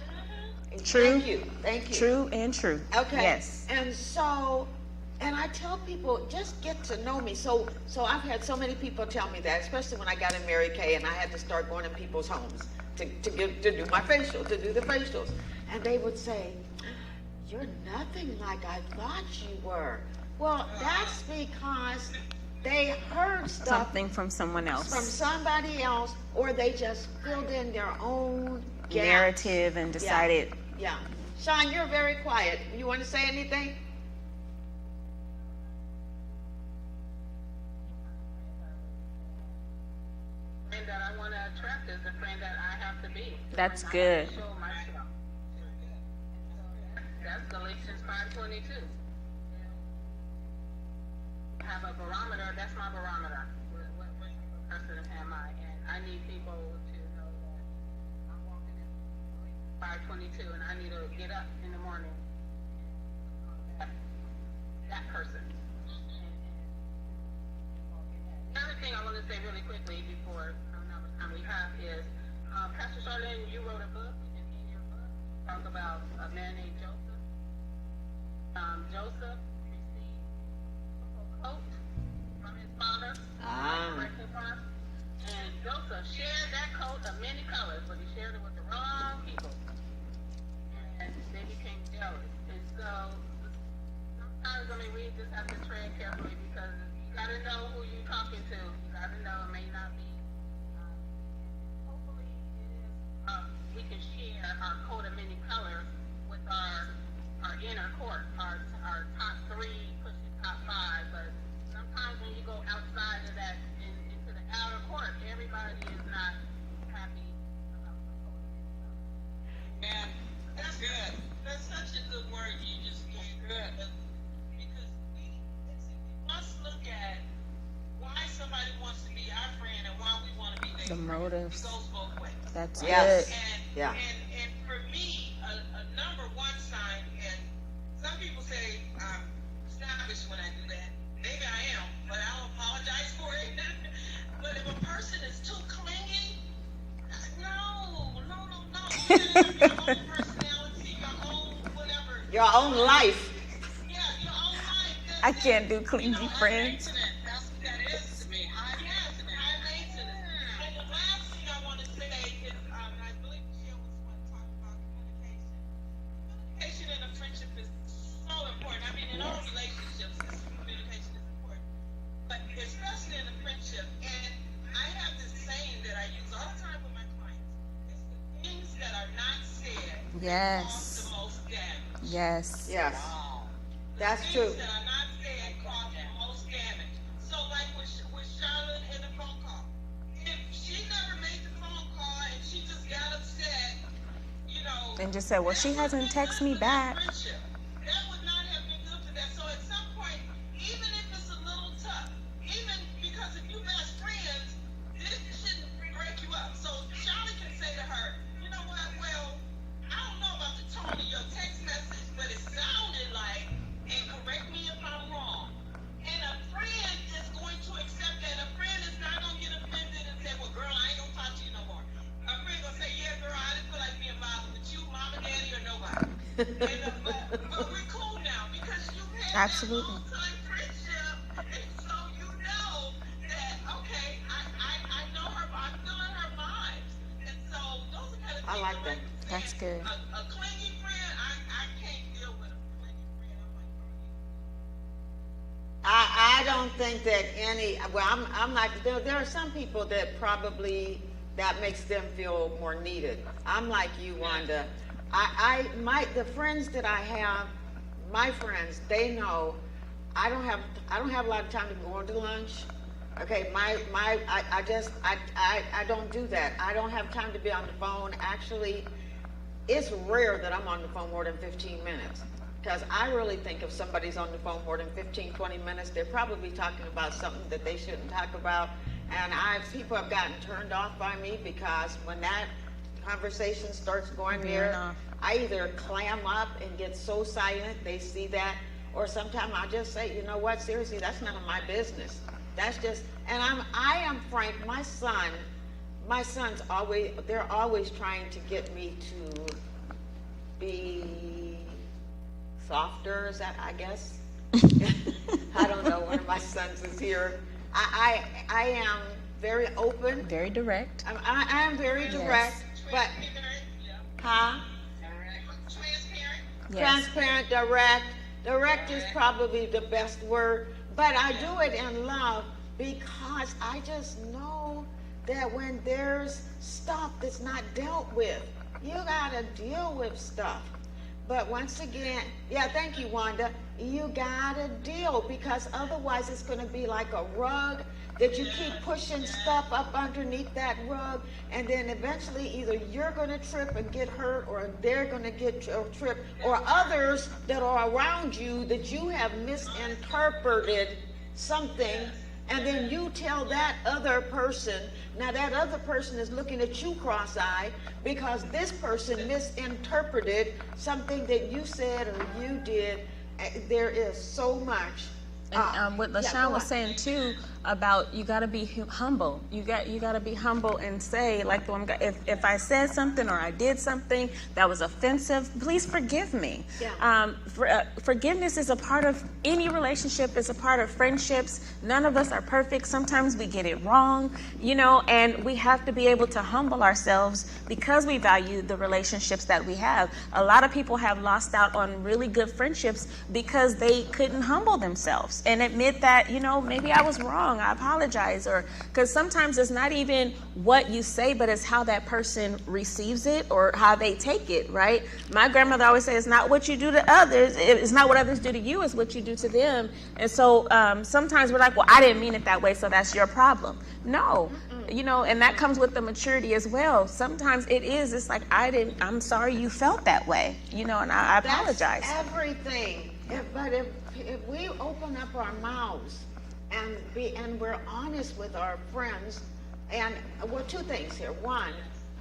True. Thank you. True and true. Okay. Yes. And so, and I tell people, just get to know me. So I've had so many people tell me that, especially when I got in Mary Kay and I had to start going in people's homes to do my facial, to do the facials. And they would say, you're nothing like I thought you were. Well, that's because they heard stuff Something from someone else. from somebody else, or they just filled in their own gaps. Narrative and decided. Yeah. Sean, you're very quiet. You want to say anything? The friend that I want to attract is the friend that I have to be. That's When I good. show myself. That's Galatians 5:22. Have a barometer. That's my barometer. What type of person am I? And I need people to know that I'm walking in Galatians 5:22, and I need to get up in the morning. That person. The other thing I want to say really quickly before how much time we have is, Pastor Charlene, you wrote a book, and in your book, you talk about a man named Joseph. Joseph received a coat from his father, and Joseph shared that coat of many colors, but he shared it with the wrong people, and they became jealous. And so sometimes, we just have to tread carefully because you got to know who you're talking to. You got to know it may not be. Hopefully, it is. We can share our coat of many colors with our inner court, our top 3, pushing top 5. But sometimes when you go outside of that into the outer court, everybody is not happy about the coat of many colors. Man, that's good. That's such a good word you just used. Good. Because we must look at why somebody wants to be our friend and why we want to be their The friend. motives. It goes both ways. That's Yes. good. Yeah. And for me, a number 1 sign, and some people say I'm snobbish when I do that. Maybe I am, but I'll apologize for it. But if a person is too clingy, no. You gotta have your own personality, your own whatever. Your own life. I can't do You clingy know, high friends. maintenance. That's what that is to me. High maintenance. High maintenance. And the last thing I want to say is, I believe Jill was one talking about communication. Communication in a friendship is so important. I mean, in all relationships, communication is important. But especially in a friendship. And I have this saying that I use all the time with my clients. It's the things that are not said that cause the Yes. most damage. Yes. Yes, that's Things true. that are not said cause the most damage. So, like with Charlotte and the phone call, if she never made the phone call and she just got upset, you know, And just said, well, she hasn't texted me back. friendship. That would not have been good for that. So, at some point, even if it's a little tough, even because if you best friends, this shouldn't break you up. So, Charlotte can say to her, you know what? Well, I don't know about the tone of your text message, but it sounded like, and correct me if I'm wrong. And a friend is going to accept that. A friend is not going to get offended and say, well, girl, I ain't going to talk to you no more. A friend going to say, yeah, girl, I didn't feel like being bothered with you, mama, daddy, or nobody. But we're cool now because you've had Absolutely. that long-time friendship. And so you know that, okay, I know her, I'm feeling her vibes. And so those are kind of I things like that that. make That's good. A clingy friend, I can't deal with a clingy friend. I'm like, I don't think that well, I'm not, there are some people that probably, that makes them feel more needed. I'm like you, Wanda. The friends that I have, my friends, they know I don't have a lot of time to go to lunch. Okay, I don't do that. I don't have time to be on the phone. Actually, it's rare that I'm on the phone more than 15 minutes. Because I really think if somebody's on the phone more than 15, 20 minutes, they're probably talking about something that they shouldn't talk about. And people have gotten turned off by me because when that conversation starts going Veering there, off. I either clam up and get so silent, they see that, or sometimes I just say, you know what, seriously, that's none of my business. That's just, and I am frank, my sons always, they're always trying to get me to be softer, is that, I guess? I don't know, one of my sons is here. I am very open. Very direct. I am very direct, but, huh? transparent. Yes. Transparent, direct. Direct is probably the best word, but I do it in love because I just know that when there's stuff that's not dealt with, you gotta deal with stuff. But once again, yeah, thank you, Wanda. You gotta deal because otherwise it's gonna be like a rug that you keep pushing stuff up underneath that rug, and then eventually either you're gonna trip and get hurt, or they're gonna get tripped, or others that are around you that you have misinterpreted something, and then you tell that other person. Now that other person is looking at you cross-eyed because this person misinterpreted something that you said or you did. There is so much. And what yeah, LaShawn go was on. saying too about you got to be humble. You got to be humble and say, like the one guy, if I said something or I did something that was offensive, please forgive me. Yeah. Forgiveness is a part of any relationship. It's a part of friendships. None of us are perfect. Sometimes we get it wrong, and we have to be able to humble ourselves because we value the relationships that we have. A lot of people have lost out on really good friendships because they couldn't humble themselves and admit that, maybe I was wrong. I apologize. Or because sometimes it's not even what you say, but it's how that person receives it or how they take it, right? My grandmother always said, it's not what you do to others. It's not what others do to you. It's what you do to them. And so sometimes we're like, well, I didn't mean it that way, so that's your problem. No, and that comes with the maturity as well. Sometimes it's like, I'm sorry you felt that way, and I apologize. That's everything. If we open up our mouths and we're honest with our friends, and well, two things here. One,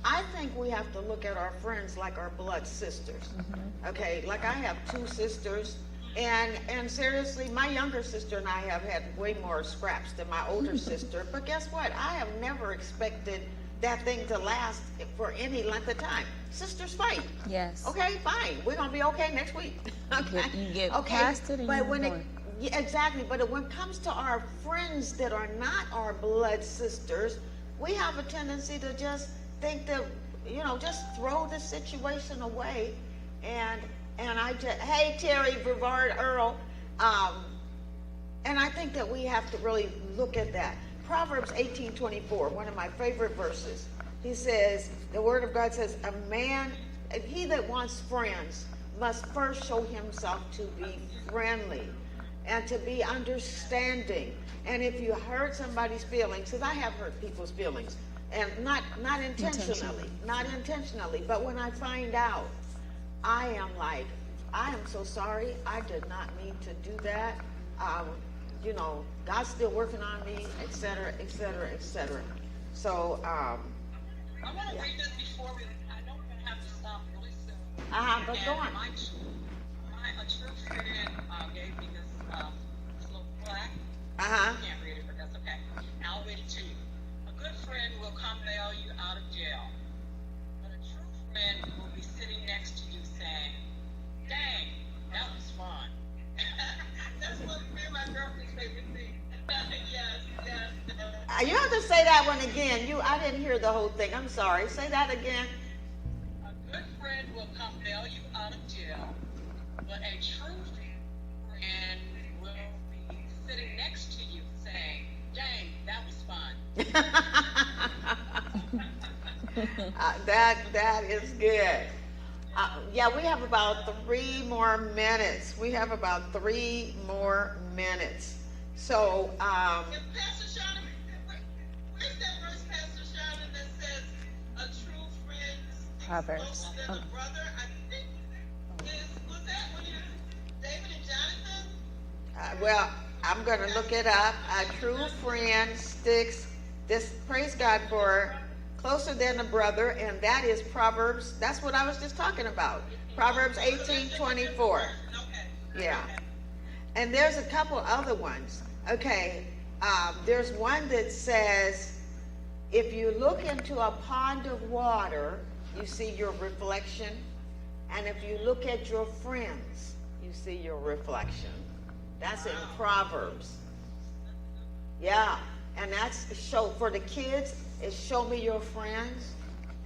I think we have to look at our friends like our blood sisters. Mm-hmm. Okay, like I have two sisters, and seriously, my younger sister and I have had way more scraps than my older sister. But guess what? I have never expected that thing to last for any length of time. Sisters fight. Yes. Okay, fine. We're gonna be okay next week. Okay. You get okay. past it and but you when move on. Yeah, exactly. But when it comes to our friends that are not our blood sisters, we have a tendency to just think that, just throw the situation away. And I just, hey, Terry Brevard Earl, and I think that we have to really look at that. Proverbs 18:24, one of my favorite verses. He says, the Word of God says, a man, he that wants friends must first show himself to be friendly and to be understanding. And if you hurt somebody's feelings, because I have hurt people's feelings, and not intentionally, but when I find out, I am like, I am so sorry. I did not mean to do that. God's still working on me, et cetera, et cetera, et cetera. So, I want to read this before I know we're going to have to stop really soon. But go on. My true friend gave me this little plaque. I can't read it, but that's okay. I'll read it to you. A good friend will come bail you out of jail, but a true friend will be sitting next to you saying, dang, that was fun. That's what me and my girlfriend's favorite thing. Yes. You have to say that one again. I didn't hear the whole thing. I'm sorry. Say that again. A good friend will come bail you out of jail, but a true friend will be sitting next to you saying, dang, that was fun. That is good. Yeah, we have about 3 more minutes. So, Pastor Shonda, where's that verse, Pastor Shonda, that says a true friend sticks Proverbs. closer than a brother? I think was that when David and Jonathan? well, I'm going to look it up. A true friend sticks, praise God for closer than a brother, and that is Proverbs. That's what I was just talking about. Proverbs 18:24. Okay. Yeah. And there's a couple other ones. Okay. There's one that says, if you look into a pond of water, you see your reflection. And if you look at your friends, you see your reflection. That's in Proverbs. Yeah. And that's for the kids, is show me your friends,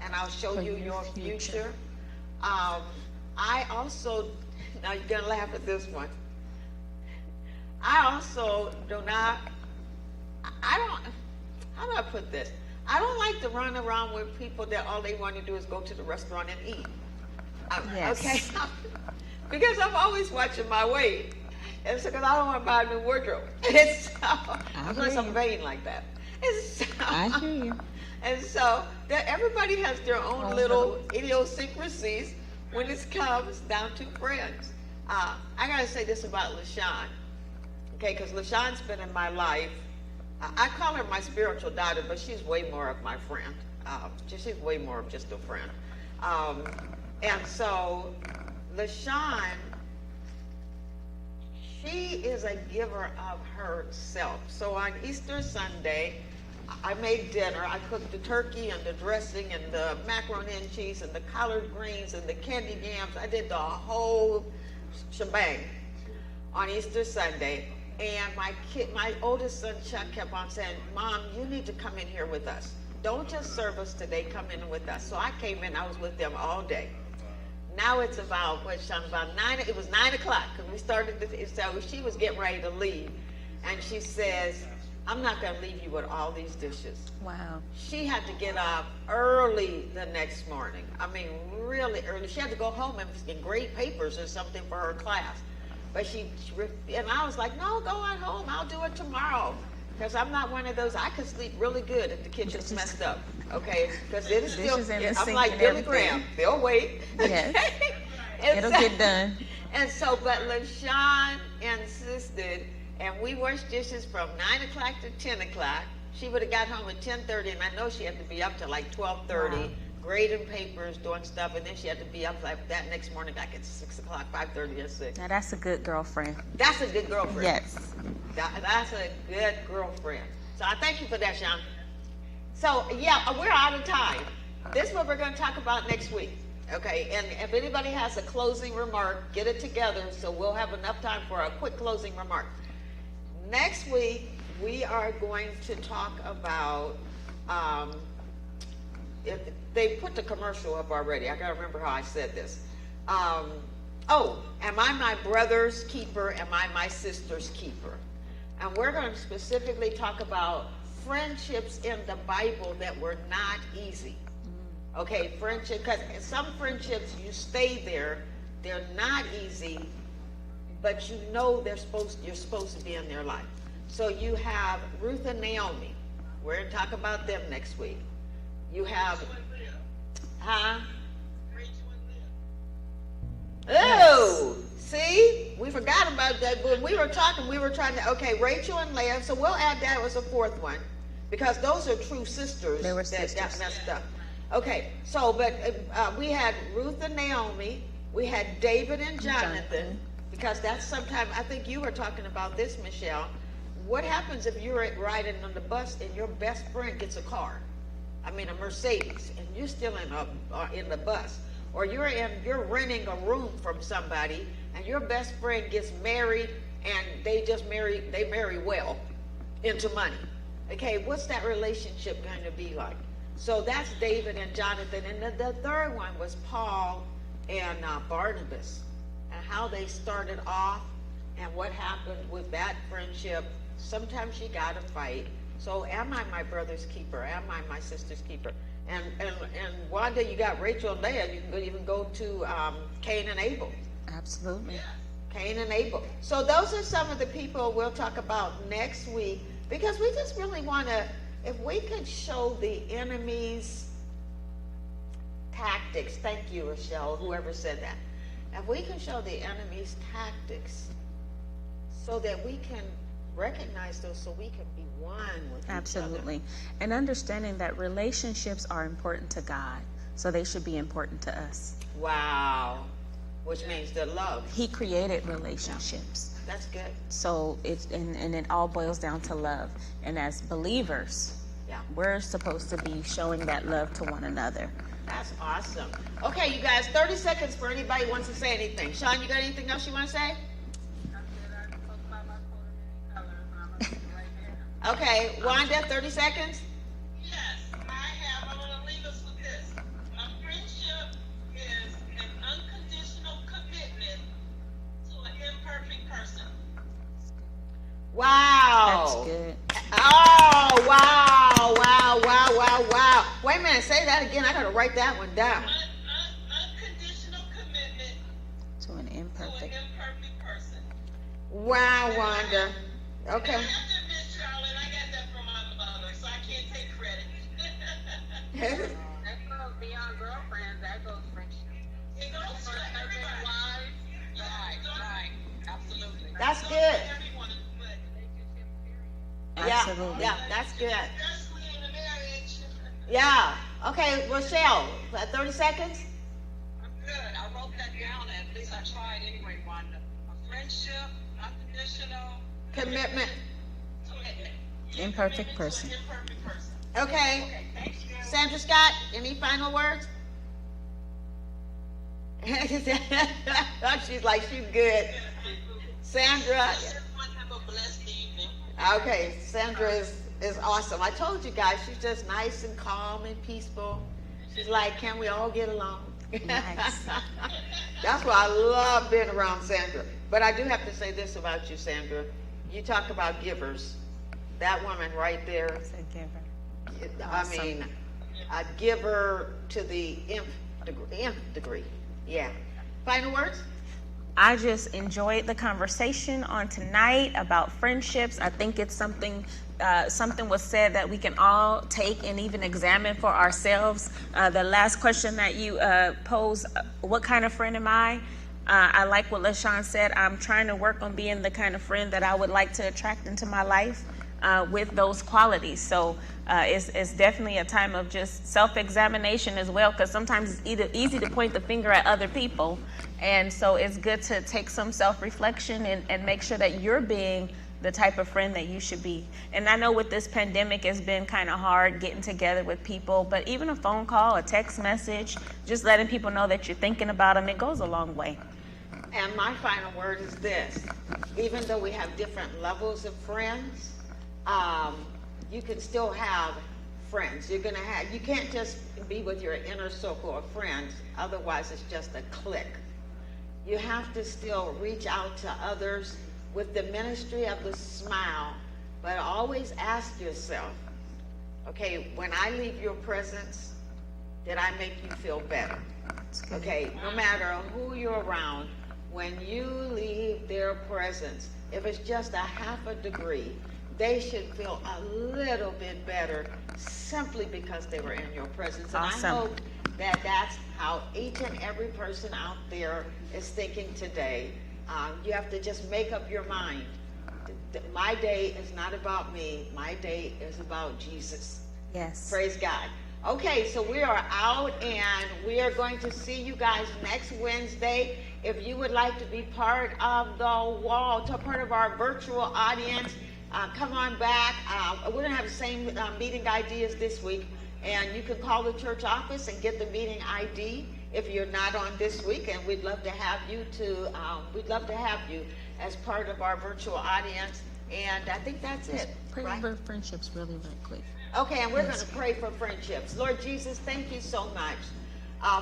and I'll show you your future. I also, now you're going to laugh at this one. I also how do I put this? I don't like to run around with people that all they want to do is go to the restaurant and eat. Yes. Okay? Because I'm always watching my weight. And so, because I don't want to buy a new wardrobe. And so, unless I'm vain like that. And so, I hear you. and so everybody has their own little idiosyncrasies when it comes down to friends. I got to say this about LaShawn. Okay, because LaShawn's been in my life. I call her my spiritual daughter, but she's way more of my friend. She's way more of just a friend. And so LaShawn, she is a giver of herself. So on Easter Sunday, I made dinner. I cooked the turkey and the dressing and the macaroni and cheese and the collard greens and the candy yams. I did the whole shebang on Easter Sunday. And my oldest son Chuck kept on saying, Mom, you need to come in here with us. Don't just serve us today, come in with us. So I came in, I was with them all day. Now it's about 9, it was 9 o'clock, because we started, so she was getting ready to leave. And she says, I'm not going to leave you with all these dishes. Wow. She had to get up early the next morning. I mean, really early. She had to go home and grade papers or something for her class. But and I was like, no, go on home. I'll do it tomorrow. Because I'm not one of those, I could sleep really good if the kitchen's messed up. Okay? Because it is still, I'm like Billy Graham. They'll wait. Yes. It'll get done. And so, but LaShawn insisted, and we washed dishes from 9 o'clock to 10 o'clock. She would have got home at 10:30, and I know she had to be up to like 12:30. Wow. Grading papers, doing stuff, and then she had to be up like that next morning, like at 6 o'clock, 5:30 or 6. Now that's a good girlfriend. That's a good girlfriend. Yes. That's a good girlfriend. So I thank you for that, Sean. So yeah, we're out of time. This is what we're going to talk about next week. Okay, and if anybody has a closing remark, get it together so we'll have enough time for a quick closing remark. Next week, we are going to talk about, if they put the commercial up already. I gotta remember how I said this. Am I my brother's keeper? Am I my sister's keeper? And we're going to specifically talk about friendships in the Bible that were not easy. Okay, friendship, because some friendships you stay there, they're not easy, but you know you're supposed to be in their life. So you have Ruth and Naomi. We're going to talk about them next week. You have, Oh, see, we forgot about that. When we were talking, we were trying to, okay, Rachel and Leah, so we'll add that as a fourth one, because those are true sisters. They were that sisters. messed up. Okay, so, but we had Ruth and Naomi, we had David and Jonathan, because that's sometimes, I think you were talking about this, Michelle. What happens if you're riding on the bus and your best friend gets a car? I mean, a Mercedes, and you're still in the bus. Or you're renting a room from somebody, and your best friend gets married, and they marry well into money. Okay, what's that relationship going to be like? So that's David and Jonathan, and the third one was Paul and Barnabas, and how they started off, and what happened with that friendship. Sometimes you got to fight. So am I my brother's keeper? Am I my sister's keeper? And Wanda, you got Rachel and Leah. You can even go to Cain and Abel. Absolutely. Cain and Abel. So those are some of the people we'll talk about next week, because we just really want to, if we could show the enemy's tactics. Thank you, Rochelle, whoever said that. If we can show the enemy's tactics so that we can recognize those, so we can be one with Absolutely. each And understanding that relationships are important to God, so they should be important to us. other. Wow. Which means the love. He created relationships. That's good. So and it all boils down to love. And as believers, Yeah. we're supposed to be showing that love to one another. That's awesome. Okay, you guys, 30 seconds for anybody who wants to say anything. Sean, you got anything else you want to say? Okay, Wanda, 30 seconds. Yes, I'm going to leave us with this. A friendship is an unconditional commitment to an imperfect person. Wow. That's good. Oh, wow, wow, wow, wow, wow. Wait a minute, say that again. I got to write that one down. Unconditional commitment To an to an imperfect. imperfect person. Wow, Wanda. Okay. I have to admit, Charlotte, I got that from my mother, so I can't take credit. That goes beyond girlfriends. That goes friendship. It goes for everybody. Right. Absolutely. That's good. Everyone is good. Absolutely. Yeah, that's good. Especially in a marriage. Yeah. Okay, Rochelle, 30 seconds. I'm good. I wrote that down, and at least I tried anyway, Wanda. A friendship, unconditional Commitment. commitment. Imperfect person. Imperfect person. Okay. Okay, thank you. Sandra Scott, any final words? She's like, she's good. Sandra. Everyone have a blessed evening. Okay, Sandra is awesome. I told you guys, she's just nice and calm and peaceful. She's like, can we all get along? Nice. That's why I love being around Sandra. But I do have to say this about you, Sandra. You talk about givers. That woman right there, It's a giver. I Awesome. mean, a giver to the nth degree. Yeah. Final words? I just enjoyed the conversation on tonight about friendships. I think it's something was said that we can all take and even examine for ourselves. The last question that you posed, what kind of friend am I? I like what LaShawn said. I'm trying to work on being the kind of friend that I would like to attract into my life with those qualities. So it's definitely a time of just self-examination as well, because sometimes it's easy to point the finger at other people. And so it's good to take some self-reflection and make sure that you're being the type of friend that you should be. And I know with this pandemic, it's been kind of hard getting together with people, but even a phone call, a text message, just letting people know that you're thinking about them, it goes a long way. And my final word is this: even though we have different levels of friends, you can still have friends. You can't just be with your inner circle of friends, otherwise it's just a clique. You have to still reach out to others with the ministry of the smile, but always ask yourself, okay, when I leave your presence, did I make you feel better? Okay, no matter who you're around, when you leave their presence, if it's just a half a degree, they should feel a little bit better simply because they were in your presence. And Awesome. I hope that that's how each and every person out there is thinking today. You have to just make up your mind. My day is not about me. My day is about Jesus. Yes. Praise God. Okay, so we are out, and we are going to see you guys next Wednesday. If you would like to be part of the wall, to part of our virtual audience, come on back. We're going to have the same meeting ID as this week, and you can call the church office and get the meeting ID if you're not on this week, and we'd love to have you as part of our virtual audience. And I think that's it. Pray right? for friendships really quick. Okay, and we're going to pray for friendships. Lord Jesus, thank you so much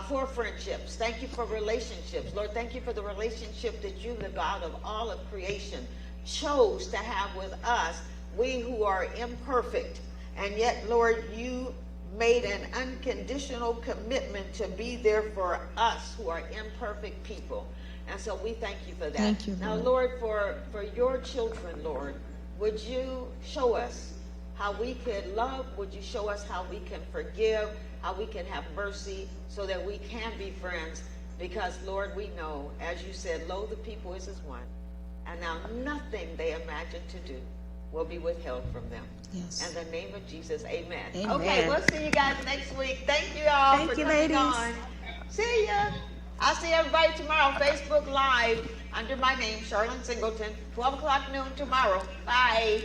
for friendships. Thank you for relationships. Lord, thank you for the relationship that you, the God of all of creation, chose to have with us, we who are imperfect. And yet, Lord, you made an unconditional commitment to be there for us who are imperfect people. And so we thank you for that. Thank you, now, Lord. Lord, for your children, Lord, would you show us how we can love? Would you show us how we can forgive, how we can have mercy, so that we can be friends? Because, Lord, we know, as you said, lo, the people is as one. And now nothing they imagine to do will be withheld from them. Yes. In the name of Jesus, amen. Amen. Okay, we'll see you guys next week. Thank you all Thank for you, coming ladies. on. See ya. I'll see everybody tomorrow, Facebook Live, under my name, Charlene Singleton, 12 o'clock noon tomorrow. Bye.